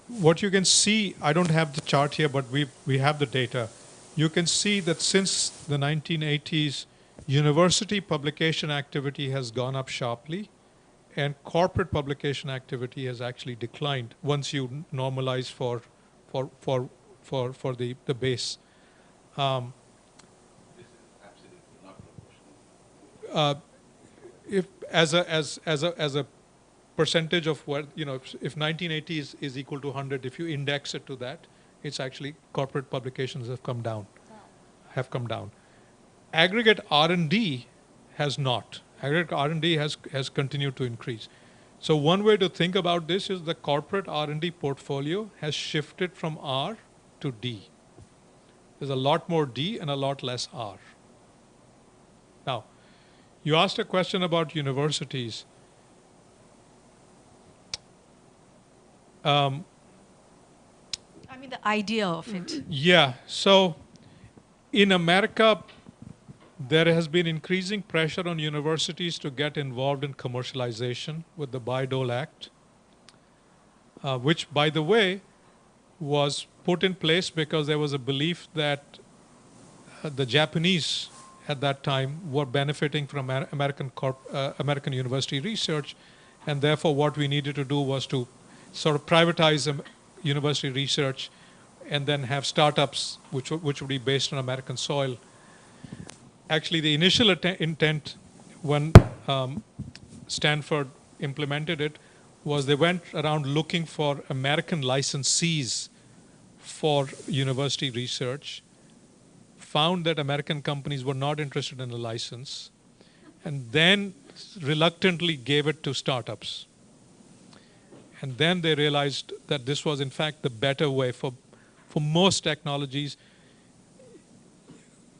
what you can see, I don't have the chart here, but we have the data. You can see that since the 1980s, university publication activity has gone up sharply, and corporate publication activity has actually declined once you normalize for the base. If as a percentage of what if 1980 is equal to 100, if you index it to that, it's actually corporate publications have come down. Aggregate R&D has not. Aggregate R&D has continued to increase. So one way to think about this is the corporate R&D portfolio has shifted from R to D. There's a lot more D and a lot less R. Now, you asked a question about universities. I mean, the idea of it. Yeah. So in America, There has been increasing pressure on universities to get involved in commercialization with the Bayh-Dole Act, which, by the way, was put in place because there was a belief that the Japanese at that time were benefiting from American university research, and therefore what we needed to do was to sort of privatize university research and then have startups which would be based on American soil. Actually, the initial intent when Stanford implemented it was they went around looking for American licensees for university research, found that American companies were not interested in a license, and then reluctantly gave it to startups. And then they realized that this was in fact the better way for most technologies.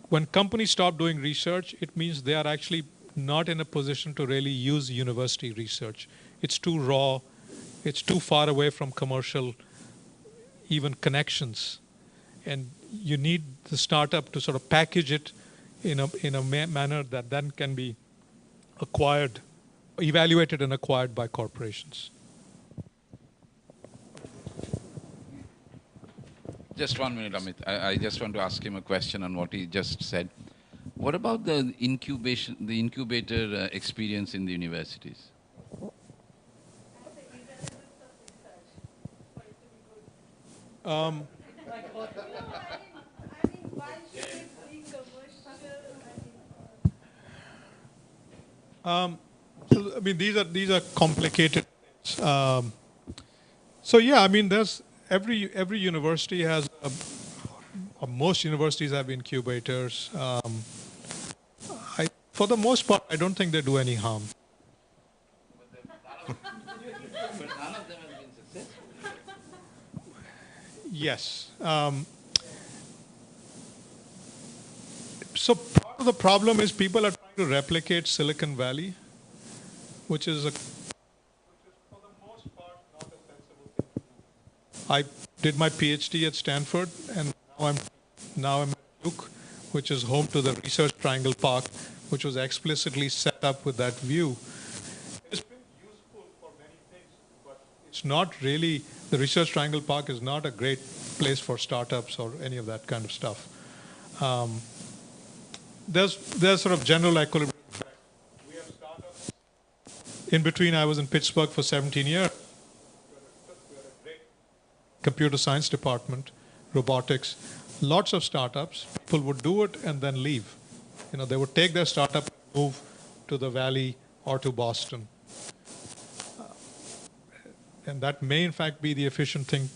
When companies stop doing research, it means they are actually not in a position to really use university research. It's too raw, it's too far away from commercial, even connections. And you need the startup to sort of package it in a manner that then can be acquired, evaluated and acquired by corporations. Just 1 minute, Amit. I just want to ask him a question on what he just said. What about the incubator experience in the universities? So, I mean, these are complicated. So yeah, I mean, there's every university has, or most universities have incubators. For the most part, I don't think they do any harm. But none of them have been successful. Yes. So part of the problem is people are trying to replicate Silicon Valley, which is for the most part not a sensible thing to do. I did my PhD at Stanford, and now I'm at Duke, which is home to the Research Triangle Park, which was explicitly set up with that view. It's been useful for many things, but it's not really, the Research Triangle Park is not a great place for startups or any of that kind of stuff. There's sort of general equilibrium. We have startups. In between, I was in Pittsburgh for 17 years. We had a great computer science department, robotics, lots of startups. People would do it and then leave. You know, they would take their startup and move to the Valley or to Boston. And that may, in fact, be the efficient thing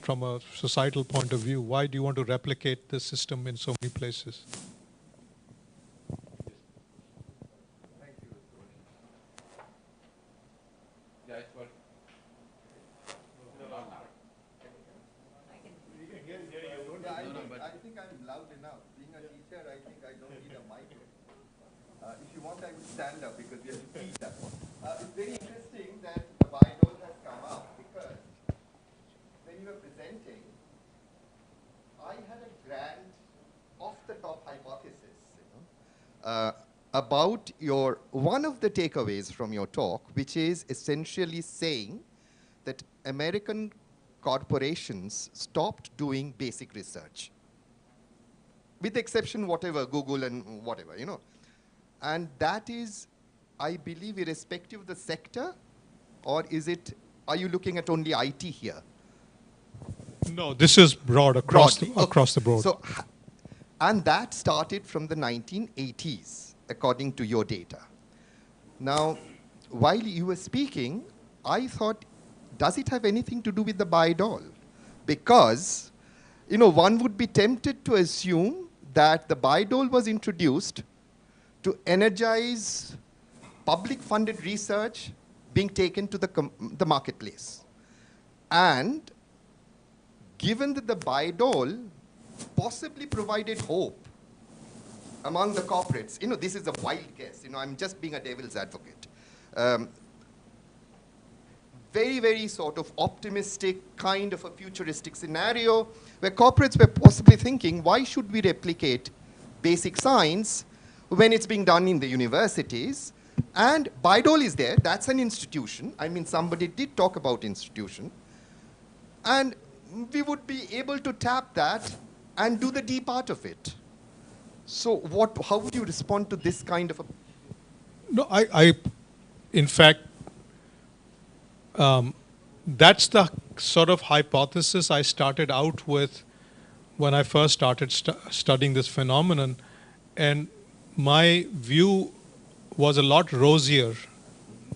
from a societal point of view. Why do you want to replicate this system in so many places? I think I'm loud enough. Being a teacher, I think I don't need a mic. If you want, I would stand up because we have to teach that. It's very interesting that the Bayh-Dole has come up because when you were presenting, I had a grand off-the-top hypothesis, about one of the takeaways from your talk, which is essentially saying that American corporations stopped doing basic research, with the exception whatever, Google and whatever, you know. And that is, I believe, irrespective of the sector, or are you looking at only IT here? No, this is broad, across the board. So, and that started from the 1980s, according to your data. Now, while you were speaking, I thought, does it have anything to do with the Bayh-Dole? Because, you know, one would be tempted to assume that the Bayh-Dole was introduced to energize public-funded research being taken to the marketplace. And given that the Bayh-Dole possibly provided hope among the corporates, you know, this is a wild guess, you know, I'm just being a devil's advocate. Very, very sort of optimistic, kind of a futuristic scenario where corporates were possibly thinking, why should we replicate basic science when it's being done in the universities. And Bidol is there, that's an institution. I mean, somebody did talk about institution. And we would be able to tap that and do the D part of it. So how would you respond to this kind of a... No, in fact, that's the sort of hypothesis I started out with when I first started studying this phenomenon. And my view was a lot rosier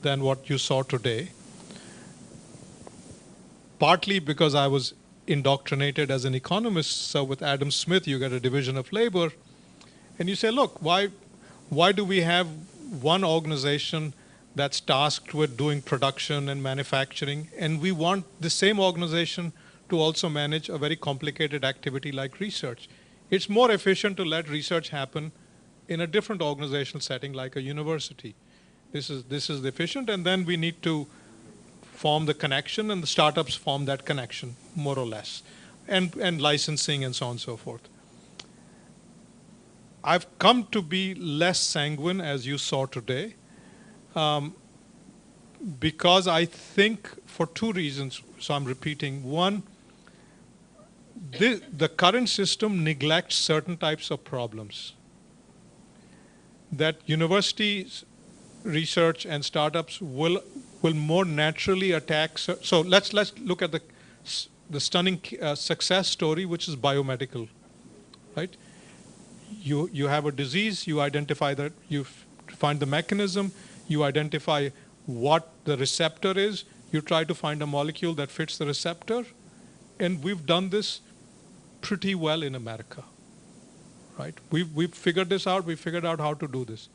than what you saw today, partly because I was indoctrinated as an economist. So with Adam Smith, you get a division of labor, and you say, look, why do we have one organization that's tasked with doing production and manufacturing, and we want the same organization to also manage a very complicated activity like research? It's more efficient to let research happen in a different organizational setting like a university. This is efficient, and then we need to form the connection, and the startups form that connection, more or less, and licensing and so on and so forth. I've come to be less sanguine, as you saw today, because I think for two reasons, so I'm repeating. One, the current system neglects certain types of problems that universities, research, and startups will more naturally attack. So let's look at the stunning success story, which is biomedical, right? You have a disease, you identify that, you find the mechanism, you identify what the receptor is, you try to find a molecule that fits the receptor, and we've done this pretty well in America. Right? We've figured this out. We figured out how to do this.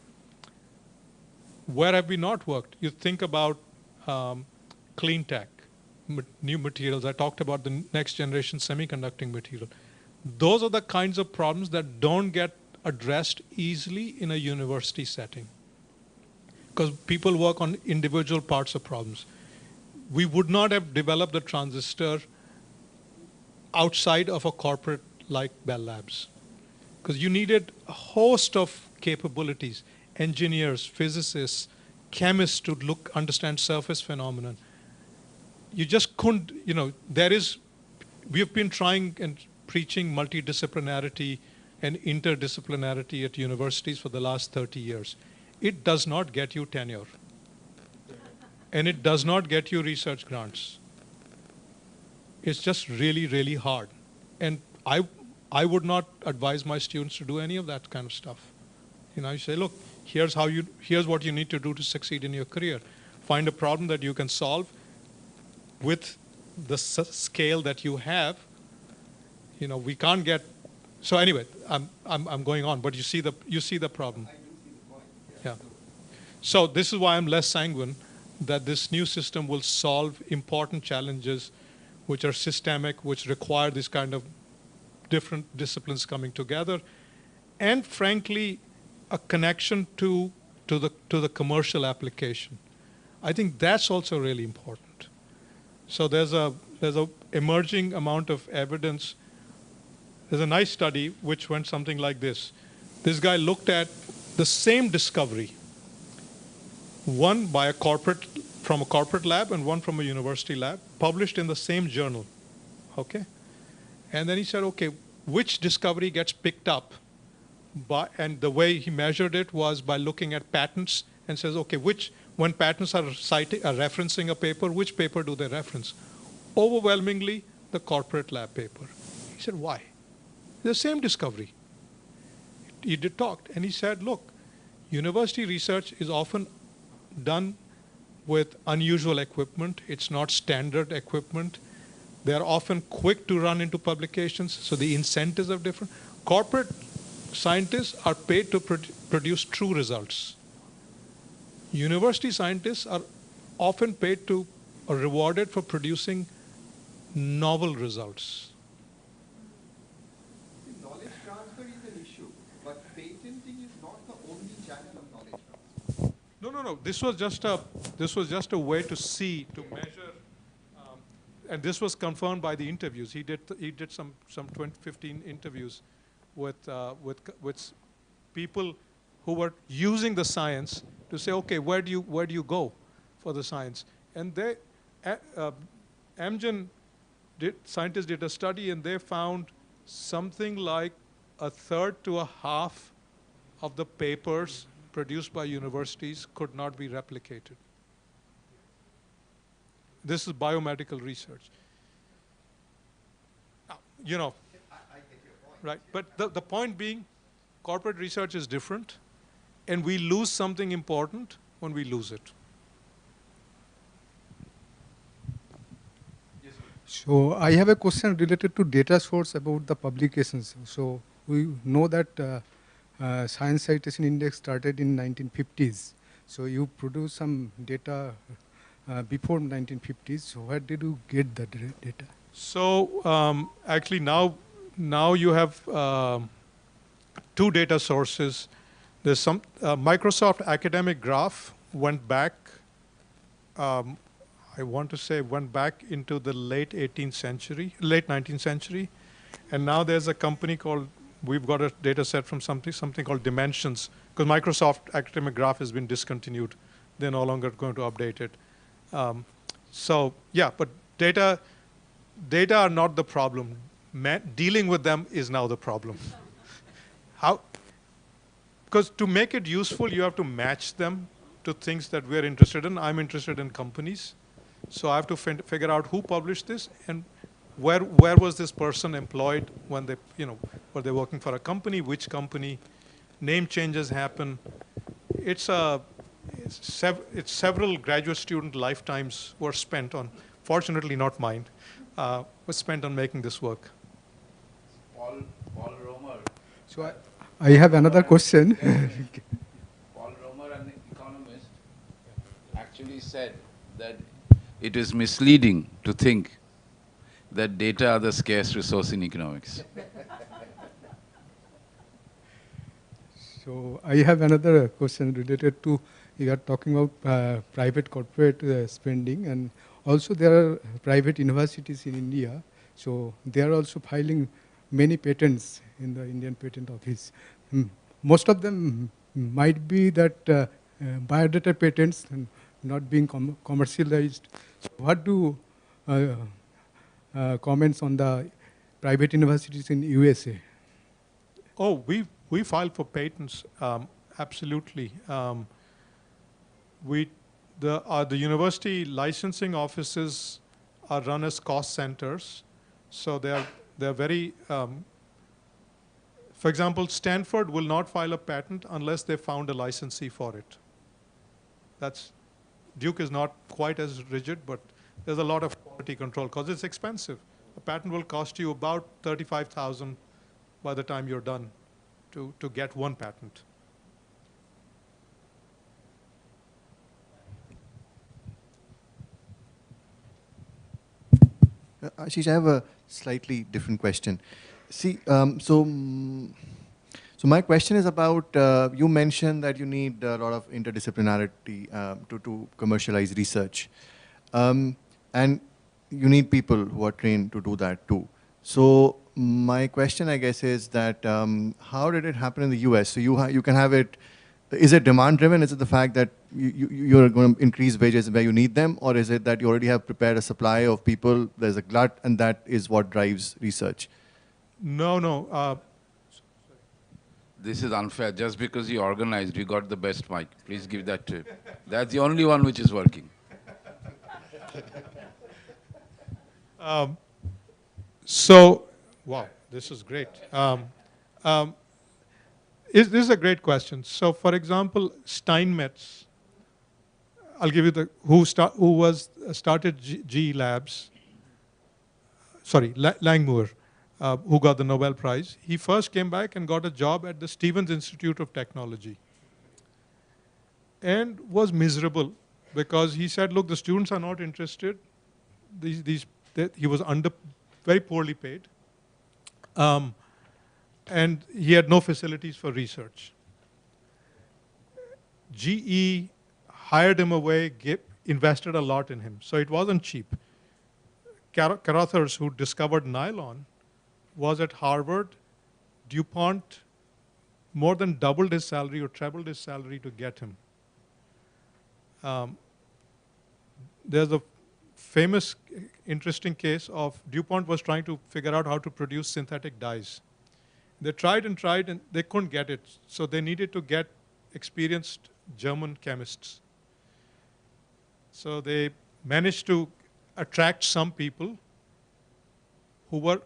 Where have we not worked? You think about clean tech, new materials. I talked about the next generation semiconducting material. Those are the kinds of problems that don't get addressed easily in a university setting, because people work on individual parts of problems. We would not have developed the transistor outside of a corporate like Bell Labs, because you needed a host of capabilities, engineers, physicists, chemists to understand surface phenomenon. You just couldn't, we have been trying and preaching multidisciplinarity and interdisciplinarity at universities for the last 30 years. It does not get you tenure. And it does not get you research grants. It's just really, really hard. And I would not advise my students to do any of that kind of stuff. You say, look, here's what you need to do to succeed in your career. Find a problem that you can solve with the scale that you have. We can't get. So anyway, I'm going on, but you see the problem. I do see the point. Yeah. So this is why I'm less sanguine that this new system will solve important challenges which are systemic, which require this kind of different disciplines coming together, and frankly, a connection to the commercial application. I think that's also really important. So there's a emerging amount of evidence. There's a nice study which went something like this. This guy looked at the same discovery, one from a corporate lab and one from a university lab, published in the same journal. Okay? And then he said, okay, which discovery gets picked up? And the way he measured it was by looking at patents and says, okay, when patents are referencing a paper, which paper do they reference? Overwhelmingly, the corporate lab paper. He said, why? The same discovery. He talked, and he said, look, university research is often done with unusual equipment. It's not standard equipment. They're often quick to run into publications, so the incentives are different. Corporate scientists are paid to produce true results. University scientists are often paid to or rewarded for producing novel results. Knowledge transfer is an issue, but patenting is not the only channel of knowledge transfer. No. This was just a way to measure, and this was confirmed by the interviews. He did some 15 interviews with people who were using the science to say, okay, where do you go for the science? And Amgen scientists did a study, and they found something like a third to a half of the papers produced by universities could not be replicated. This is biomedical research. You know, right? But the point being, corporate research is different, and we lose something important when we lose it. So I have a question related to data source about the publications. So we know that Science Citation Index started in 1950s. So you produce some data before 1950s. So where did you get the data? So actually now you have two data sources. There's some Microsoft Academic Graph went back. I want to say went back into the late 19th century, and now there's a company called. We've got a data set from something called Dimensions, because Microsoft Academic Graph has been discontinued. They're no longer going to update it. So yeah, but data are not the problem. Dealing with them is now the problem. How? Because to make it useful, you have to match them to things that we're interested in. I'm interested in companies. So I have to figure out who published this and where was this person employed when they, were they working for a company, which company, name changes happen. It's several graduate student lifetimes were spent on, fortunately not mine, was spent on making this work. Paul Romer. So I have another question. Paul Romer, an economist, actually said that it is misleading to think that data are the scarce resource in economics. So I have another question related to, you are talking about private corporate spending, and also there are private universities in India. So they are also filing many patents in the Indian Patent Office. Most of them might be that biodata patents and not being commercialized. So what do comments on the private universities in USA? Oh, we filed for patents, absolutely. The university licensing offices are run as cost centers, so they're very. For example, Stanford will not file a patent unless they found a licensee for it. Duke is not quite as rigid, but there's a lot of quality control because it's expensive. A patent will cost you about $35,000 by the time you're done to get one patent. Ashish, I have a slightly different question. See, so my question is about, you mentioned that you need a lot of interdisciplinarity to commercialize research. And you need people who are trained to do that too. So my question, I guess, is that how did it happen in the US? So you can have it, is it demand driven? Is it the fact that you're going to increase wages where you need them? Or is it that you already have prepared a supply of people, there's a glut, and that is what drives research? No. This is unfair. Just because you organized, you got the best mic. Please give that to him. That's the only one which is working. Wow, this is great. This is a great question. So, for example, Steinmetz, I'll give you who started GE Labs. Sorry, Langmuir, who got the Nobel Prize. He first came back and got a job at the Stevens Institute of Technology, and was miserable because he said, "Look, the students are not interested. He was very poorly paid." And he had no facilities for research. GE hired him away, invested a lot in him. So it wasn't cheap. Carothers, who discovered nylon, was at Harvard. DuPont more than doubled his salary or trebled his salary to get him. There's a famous, interesting case of DuPont was trying to figure out how to produce synthetic dyes. They tried and they couldn't get it. So they needed to get experienced German chemists. So they managed to attract some people who were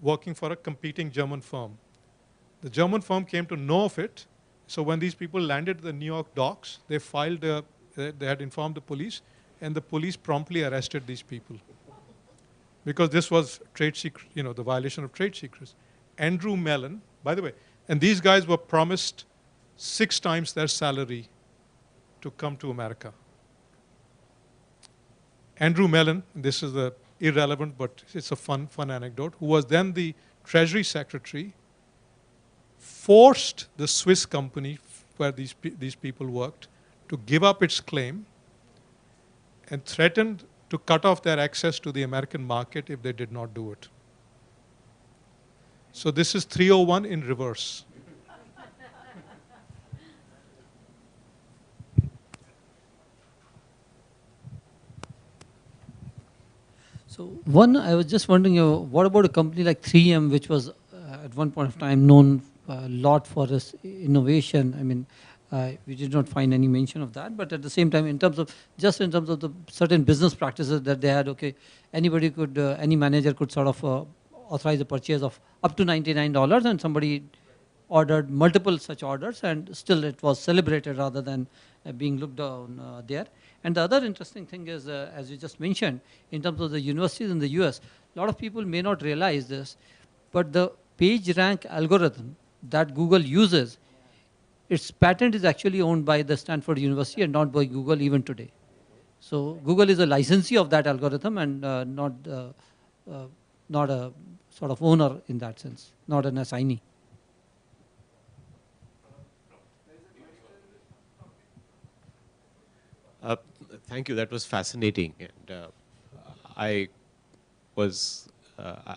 working for a competing German firm. The German firm came to know of it. So when these people landed at the New York docks, they had informed the police, and the police promptly arrested these people. Because this was trade secret, the violation of trade secrets. Andrew Mellon, by the way, and these guys were promised 6 times their salary to come to America. Andrew Mellon, this is irrelevant, but it's a fun anecdote, who was then the Treasury Secretary, forced the Swiss company where these people worked to give up its claim and threatened to cut off their access to the American market if they did not do it. So this is 301 in reverse. So one, I was just wondering, what about a company like 3M, which was at one point of time known a lot for its innovation? I mean, we did not find any mention of that, but at the same time, in terms of the certain business practices that they had, okay, anybody could, any manager could sort of authorize the purchase of up to $99, and somebody ordered multiple such orders, and still it was celebrated rather than being looked down there. And the other interesting thing is, as you just mentioned, in terms of the universities in the US, a lot of people may not realize this, but the PageRank algorithm that Google uses, its patent is actually owned by the Stanford University and not by Google even today. So Google is a licensee of that algorithm and not a sort of owner in that sense, not an assignee. Thank you. That was fascinating, and I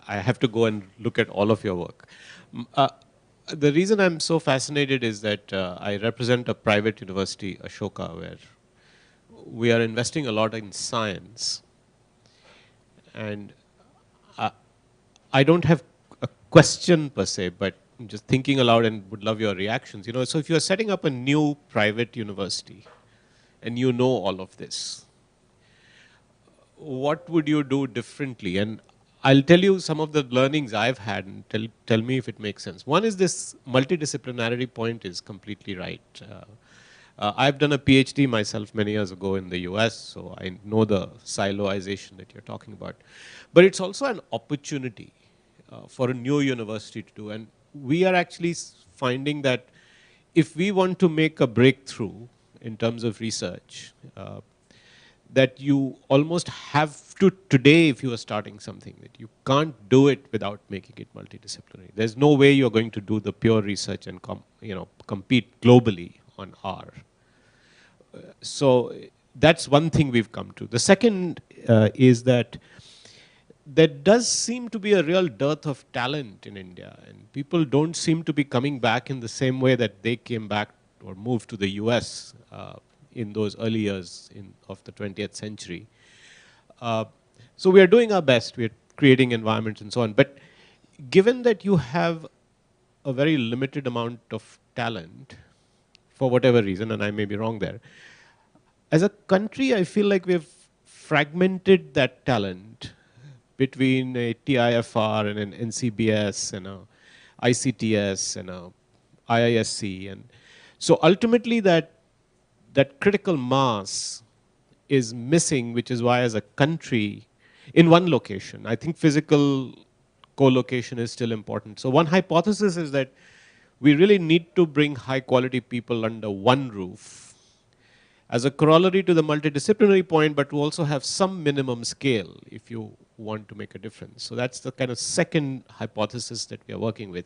have to go and look at all of your work. The reason I'm so fascinated is that I represent a private university, Ashoka, where we are investing a lot in science, and I don't have a question per se, but I'm just thinking aloud and would love your reactions. So if you're setting up a new private university, and you know all of this, what would you do differently? And I'll tell you some of the learnings I've had, and tell me if it makes sense. One is this multidisciplinary point is completely right. I've done a PhD myself many years ago in the US, so I know the siloization that you're talking about. But it's also an opportunity for a new university to do. And we are actually finding that if we want to make a breakthrough in terms of research, that you almost have to today, if you are starting something, that you can't do it without making it multidisciplinary. There's no way you're going to do the pure research and compete globally on R. So that's one thing we've come to. The second is that there does seem to be a real dearth of talent in India, and people don't seem to be coming back in the same way that they came back or moved to the US in those early years of the 20th century. So we are doing our best. We are creating environments and so on. But given that you have a very limited amount of talent, for whatever reason, and I may be wrong there, as a country, I feel like we've fragmented that talent between a TIFR and an NCBS and a ICTS and a IISC. And so ultimately that critical mass is missing, which is why as a country, in one location, I think physical co-location is still important. So one hypothesis is that we really need to bring high quality people under one roof as a corollary to the multidisciplinary point, but to also have some minimum scale if you want to make a difference. So that's the kind of second hypothesis that we are working with.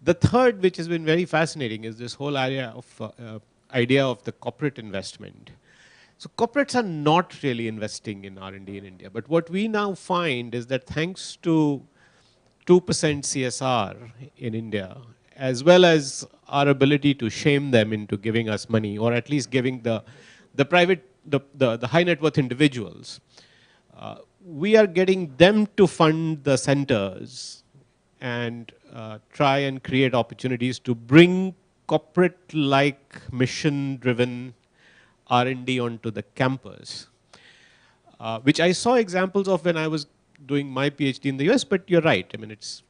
The third, which has been very fascinating, is this whole idea of the corporate investment. So corporates are not really investing in R&D in India. But what we now find is that thanks to 2% CSR in India as well as our ability to shame them into giving us money, or at least giving the private, the high net worth individuals, we are getting them to fund the centers and try and create opportunities to bring corporate-like mission-driven R&D onto the campus, which I saw examples of when I was doing my PhD in the US, but you're right. I mean, it's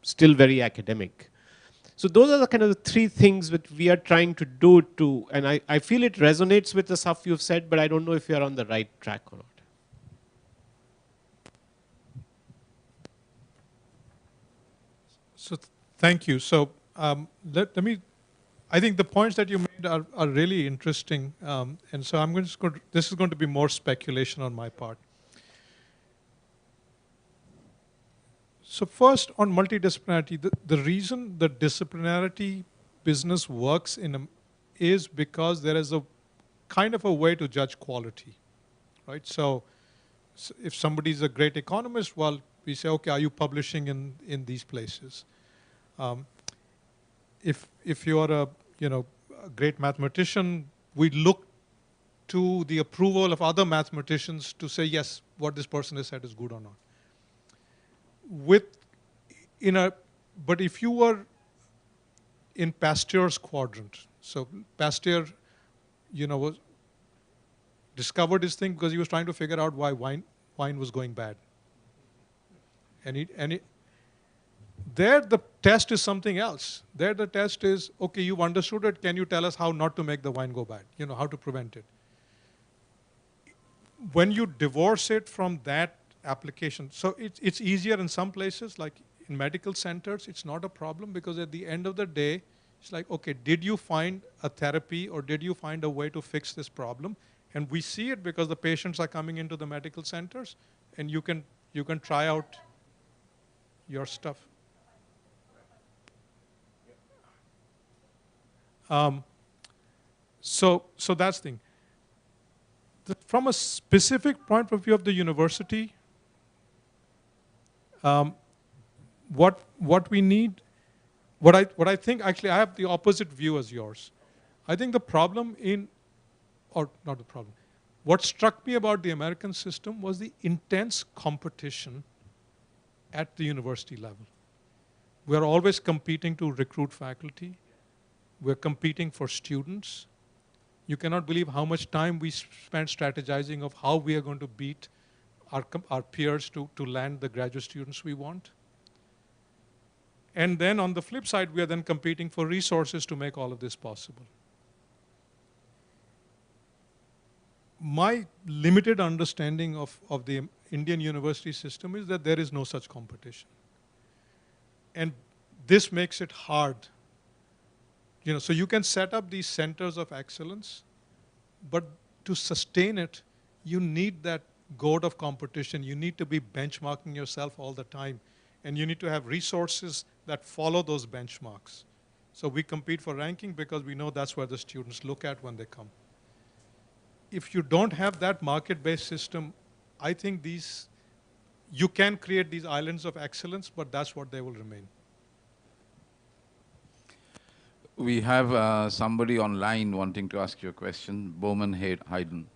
still very academic. So those are the kind of the three things that we are trying to do to, and I feel it resonates with the stuff you've said, but I don't know if you're on the right track or not. So thank you. So let me, I think the points that you made are really interesting. And so I'm just going to, this is going to be more speculation on my part. So first on multidisciplinarity, the reason the disciplinarity business works is because there is a kind of a way to judge quality, right? So if somebody is a great economist, well, we say, okay, are you publishing in these places? If you are a great mathematician, we look to the approval of other mathematicians to say, yes, what this person has said is good or not. But if you were in Pasteur's quadrant, so Pasteur, was discovered this thing because he was trying to figure out why wine was going bad. There the test is something else. There the test is, okay, you've understood it, can you tell us how not to make the wine go bad? How to prevent it. When you divorce it from that application, so it's easier in some places, like in medical centers, it's not a problem because at the end of the day, it's like, okay, did you find a therapy or did you find a way to fix this problem? And we see it because the patients are coming into the medical centers and you can try out your stuff. So that's the thing. From a specific point of view of the university, what we need, what I think, actually I have the opposite view as yours. I think the problem or not the problem, what struck me about the American system was the intense competition at the university level. We're always competing to recruit faculty. We're competing for students. You cannot believe how much time we spend strategizing of how we are going to beat our peers to land the graduate students we want. And then on the flip side, we are then competing for resources to make all of this possible. My limited understanding of the Indian university system is that there is no such competition. And this makes it hard. So you can set up these centers of excellence, but to sustain it, you need that goad of competition. You need to be benchmarking yourself all the time. And you need to have resources that follow those benchmarks. So we compete for ranking because we know that's where the students look at when they come. If you don't have that market-based system, I think you can create these islands of excellence, but that's what they will remain. We have somebody online wanting to ask you a question. Bowman Hayden.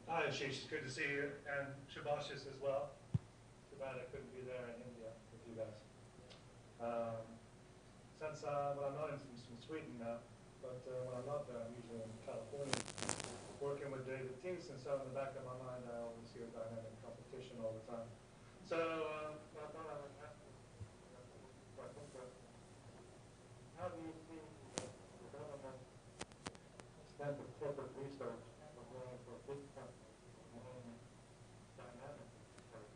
Hi, Ashish. Good to see you. And Subhashis as well. Too bad I couldn't be there in India with you guys. Since, I'm not from Sweden now, but when I'm not there, I'm usually in California working with David Teese, and so in the back of my mind, I always hear dynamic competition all the time. So I thought I would ask you, how do you see the government extent of corporate research for going for big companies and dynamic research,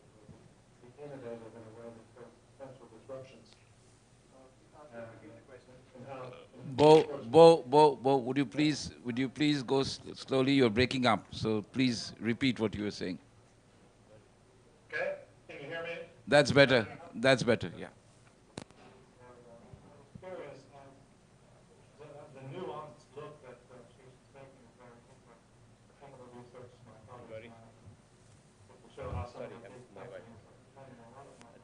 be innovative in a way that causes potential disruptions? Bo, would you please go slowly? You're breaking up, so please repeat what you were saying. Okay, can you hear me? That's better. That's better. Yeah. Curious, the nuanced look that she's taking is very interesting. Some of the research my colleagues and I to show how some of the big companies are depending on other companies.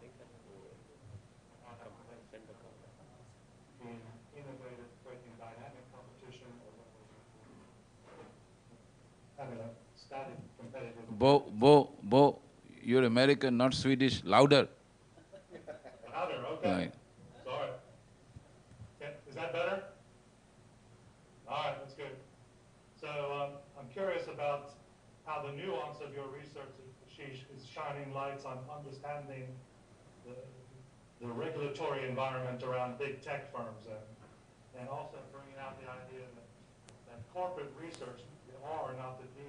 having a static competitive Bo, you're American, not Swedish. Louder. louder, okay. Right. Sorry. Is that better? All right, that's good. So I'm curious about how the nuance of your research, Ashish, is shining lights on understanding the regulatory environment around big tech firms, and also bringing out the idea that corporate research, the R, not the D,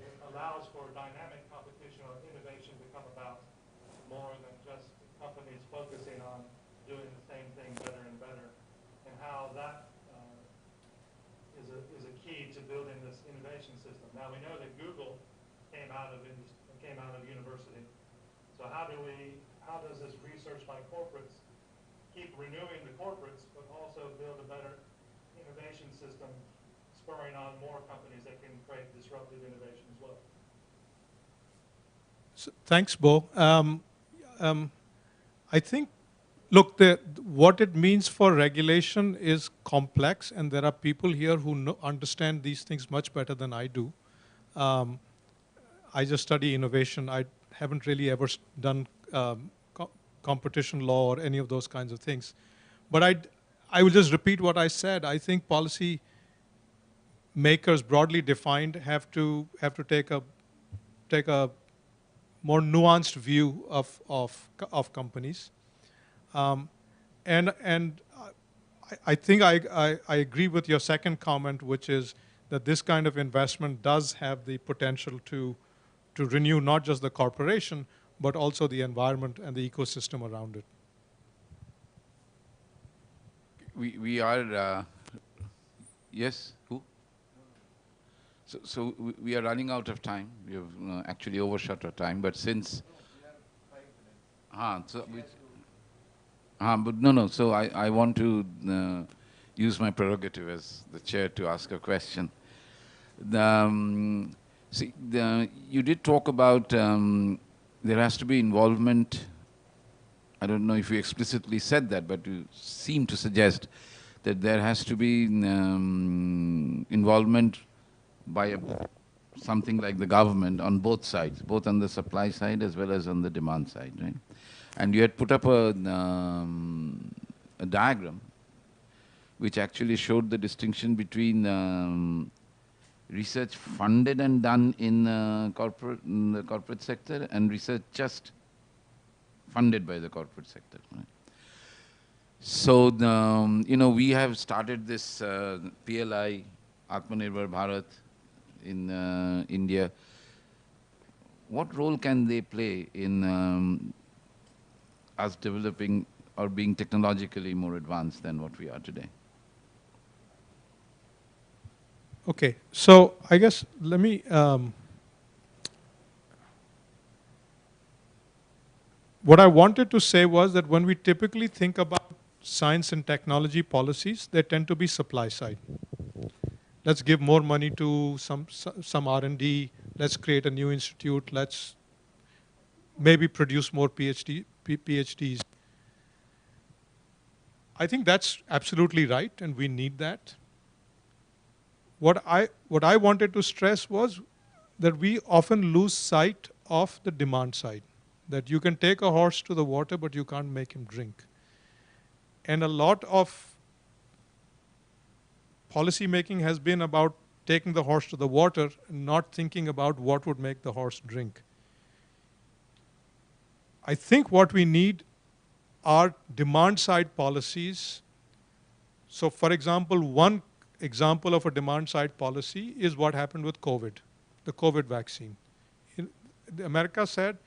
it allows for dynamic competition or innovation to come about more than just companies focusing on doing the same thing better and better, and how that is a key to building this innovation system. Now we know that Google came out of university. So how does this research by corporates keep renewing the corporates, but also build a better innovation system, spurring on more companies that can create disruptive innovation as well? So, thanks, Bo. I think, look, what it means for regulation is complex, and there are people here who understand these things much better than I do. I just study innovation. I haven't really ever done competition law or any of those kinds of things. But I will just repeat what I said. I think policy makers, broadly defined, have to take a more nuanced view of companies. And I think I agree with your second comment, which is that this kind of investment does have the potential to renew not just the corporation, but also the environment and the ecosystem around it. We are, yes, who? So we are running out of time. We have actually overshot our time, but since... but no. So I want to use my prerogative as the chair to ask a question. You did talk about there has to be involvement. I don't know if you explicitly said that, but you seem to suggest that there has to be involvement by something like the government on both sides, both on the supply side as well as on the demand side, right? And you had put up a diagram which actually showed the distinction between research funded and done in the corporate sector and research just funded by the corporate sector, right? So, we have started this PLI, Atmanirbhar Bharat, in India. What role can they play in us developing or being technologically more advanced than what we are today? Okay, so I guess let me, what I wanted to say was that when we typically think about science and technology policies, they tend to be supply side. Let's give more money to some R&D, let's create a new institute, let's maybe produce more PhDs. I think that's absolutely right, and we need that. What I wanted to stress was that we often lose sight of the demand side, that you can take a horse to the water, but you can't make him drink. And a lot of policy making has been about taking the horse to the water and not thinking about what would make the horse drink. I think what we need are demand side policies. So for example, one example of a demand side policy is what happened with COVID, the COVID vaccine. America said,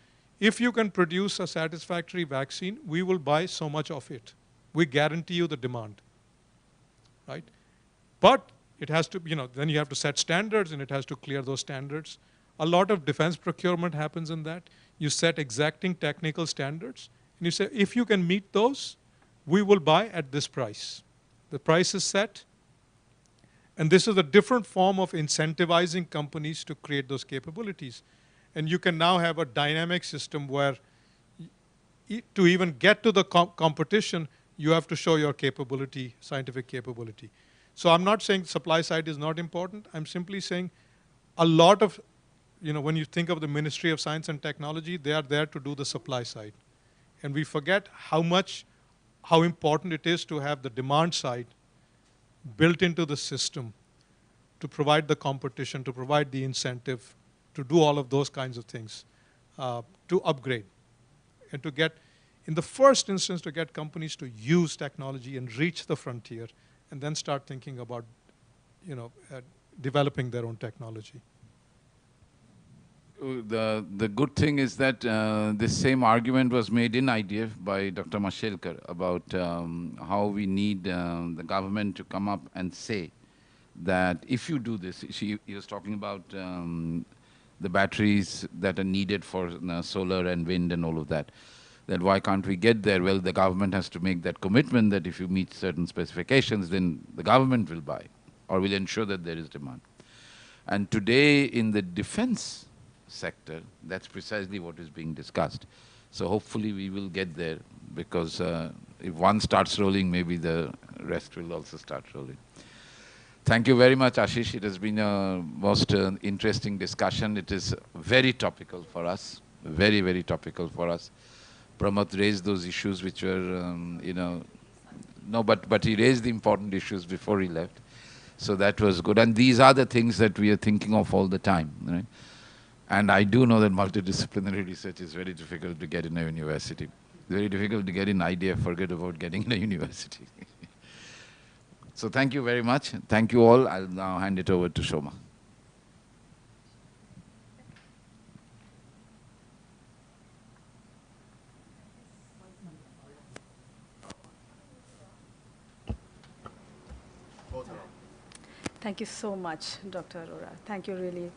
if you can produce a satisfactory vaccine, we will buy so much of it. We guarantee you the demand, right? But it has to, then you have to set standards and it has to clear those standards. A lot of defense procurement happens in that. You set exacting technical standards and you say, if you can meet those, we will buy at this price. The price is set. And this is a different form of incentivizing companies to create those capabilities. And you can now have a dynamic system where to even get to the competition, you have to show your capability, scientific capability. So I'm not saying supply side is not important. I'm simply saying a lot of, when you think of the Ministry of Science and Technology, they are there to do the supply side. And we forget how important it is to have the demand side built into the system to provide the competition, to provide the incentive, to do all of those kinds of things, to upgrade, and to get, in the first instance, to get companies to use technology and reach the frontier, and then start thinking about, developing their own technology. The good thing is that this same argument was made in IDF by Dr. Mashelkar about how we need the government to come up and say that if you do this, he was talking about the batteries that are needed for solar and wind and all of that. That why can't we get there? Well, the government has to make that commitment that if you meet certain specifications, then the government will buy or will ensure that there is demand. And today in the defense sector, that's precisely what is being discussed. So hopefully we will get there, because if one starts rolling, maybe the rest will also start rolling. Thank you very much, Ashish. It has been a most interesting discussion. It is very topical for us, very, very topical for us. Pramod raised those issues which were, no, but he raised the important issues before he left. So that was good. And these are the things that we are thinking of all the time, right? And I do know that multidisciplinary research is very difficult to get in a university. Very difficult to get in IDF, forget about getting in a university. So thank you very much. Thank you all. I'll now hand it over to Shoma. Thank you so much, Dr. Arora. Thank you, really.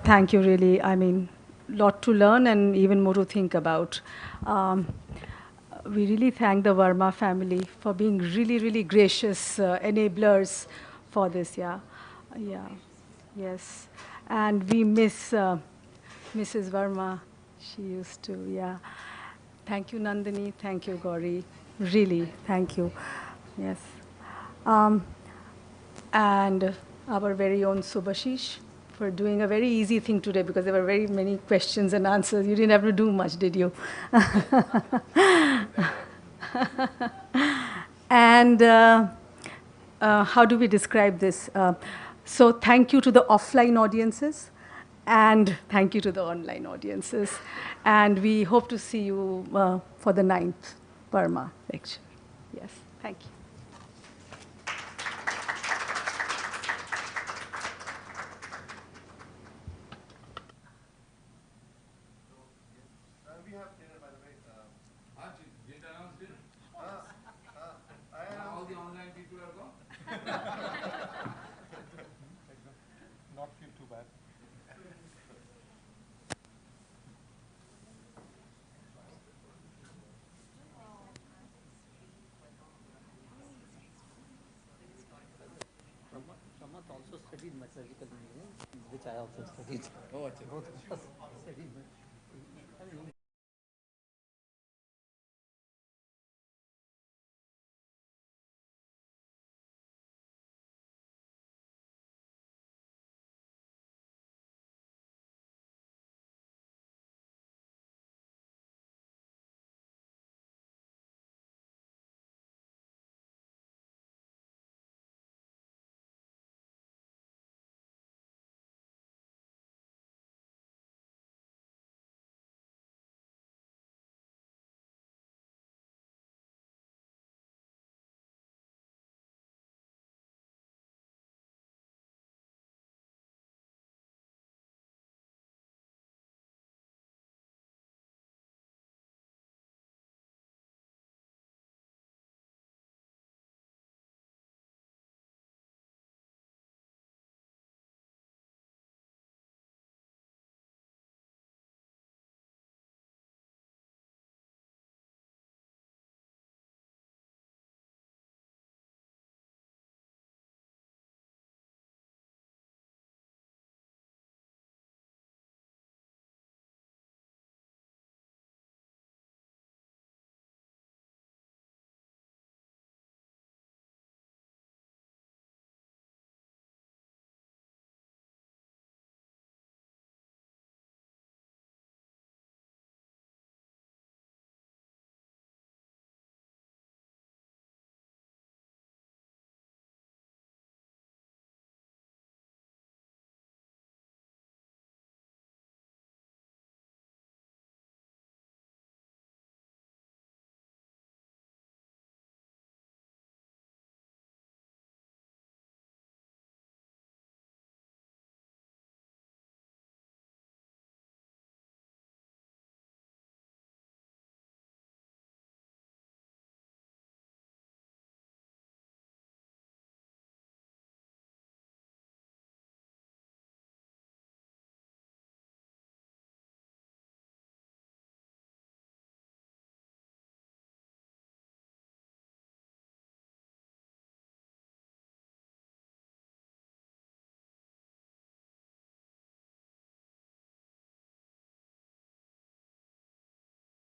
Thank you, really. I mean, lot to learn and even more to think about. We really thank the Verma family for being really, really gracious enablers for this. Yeah, yes. And we miss Mrs. Verma. She used to, yeah. Thank you, Nandini. Thank you, Gauri. Really, thank you. Yes. And our very own Subhashish for doing a very easy thing today, because there were very many questions and answers. You didn't have to do much, did you? And how do we describe this? So thank you to the offline audiences, and thank you to the online audiences. And we hope to see you for the 9th Burma lecture. Yes, thank you. All the online people are gone. Not feel too bad. Pramod also studied metallurgical engineering, which I also studied. Oh, Both of us studied.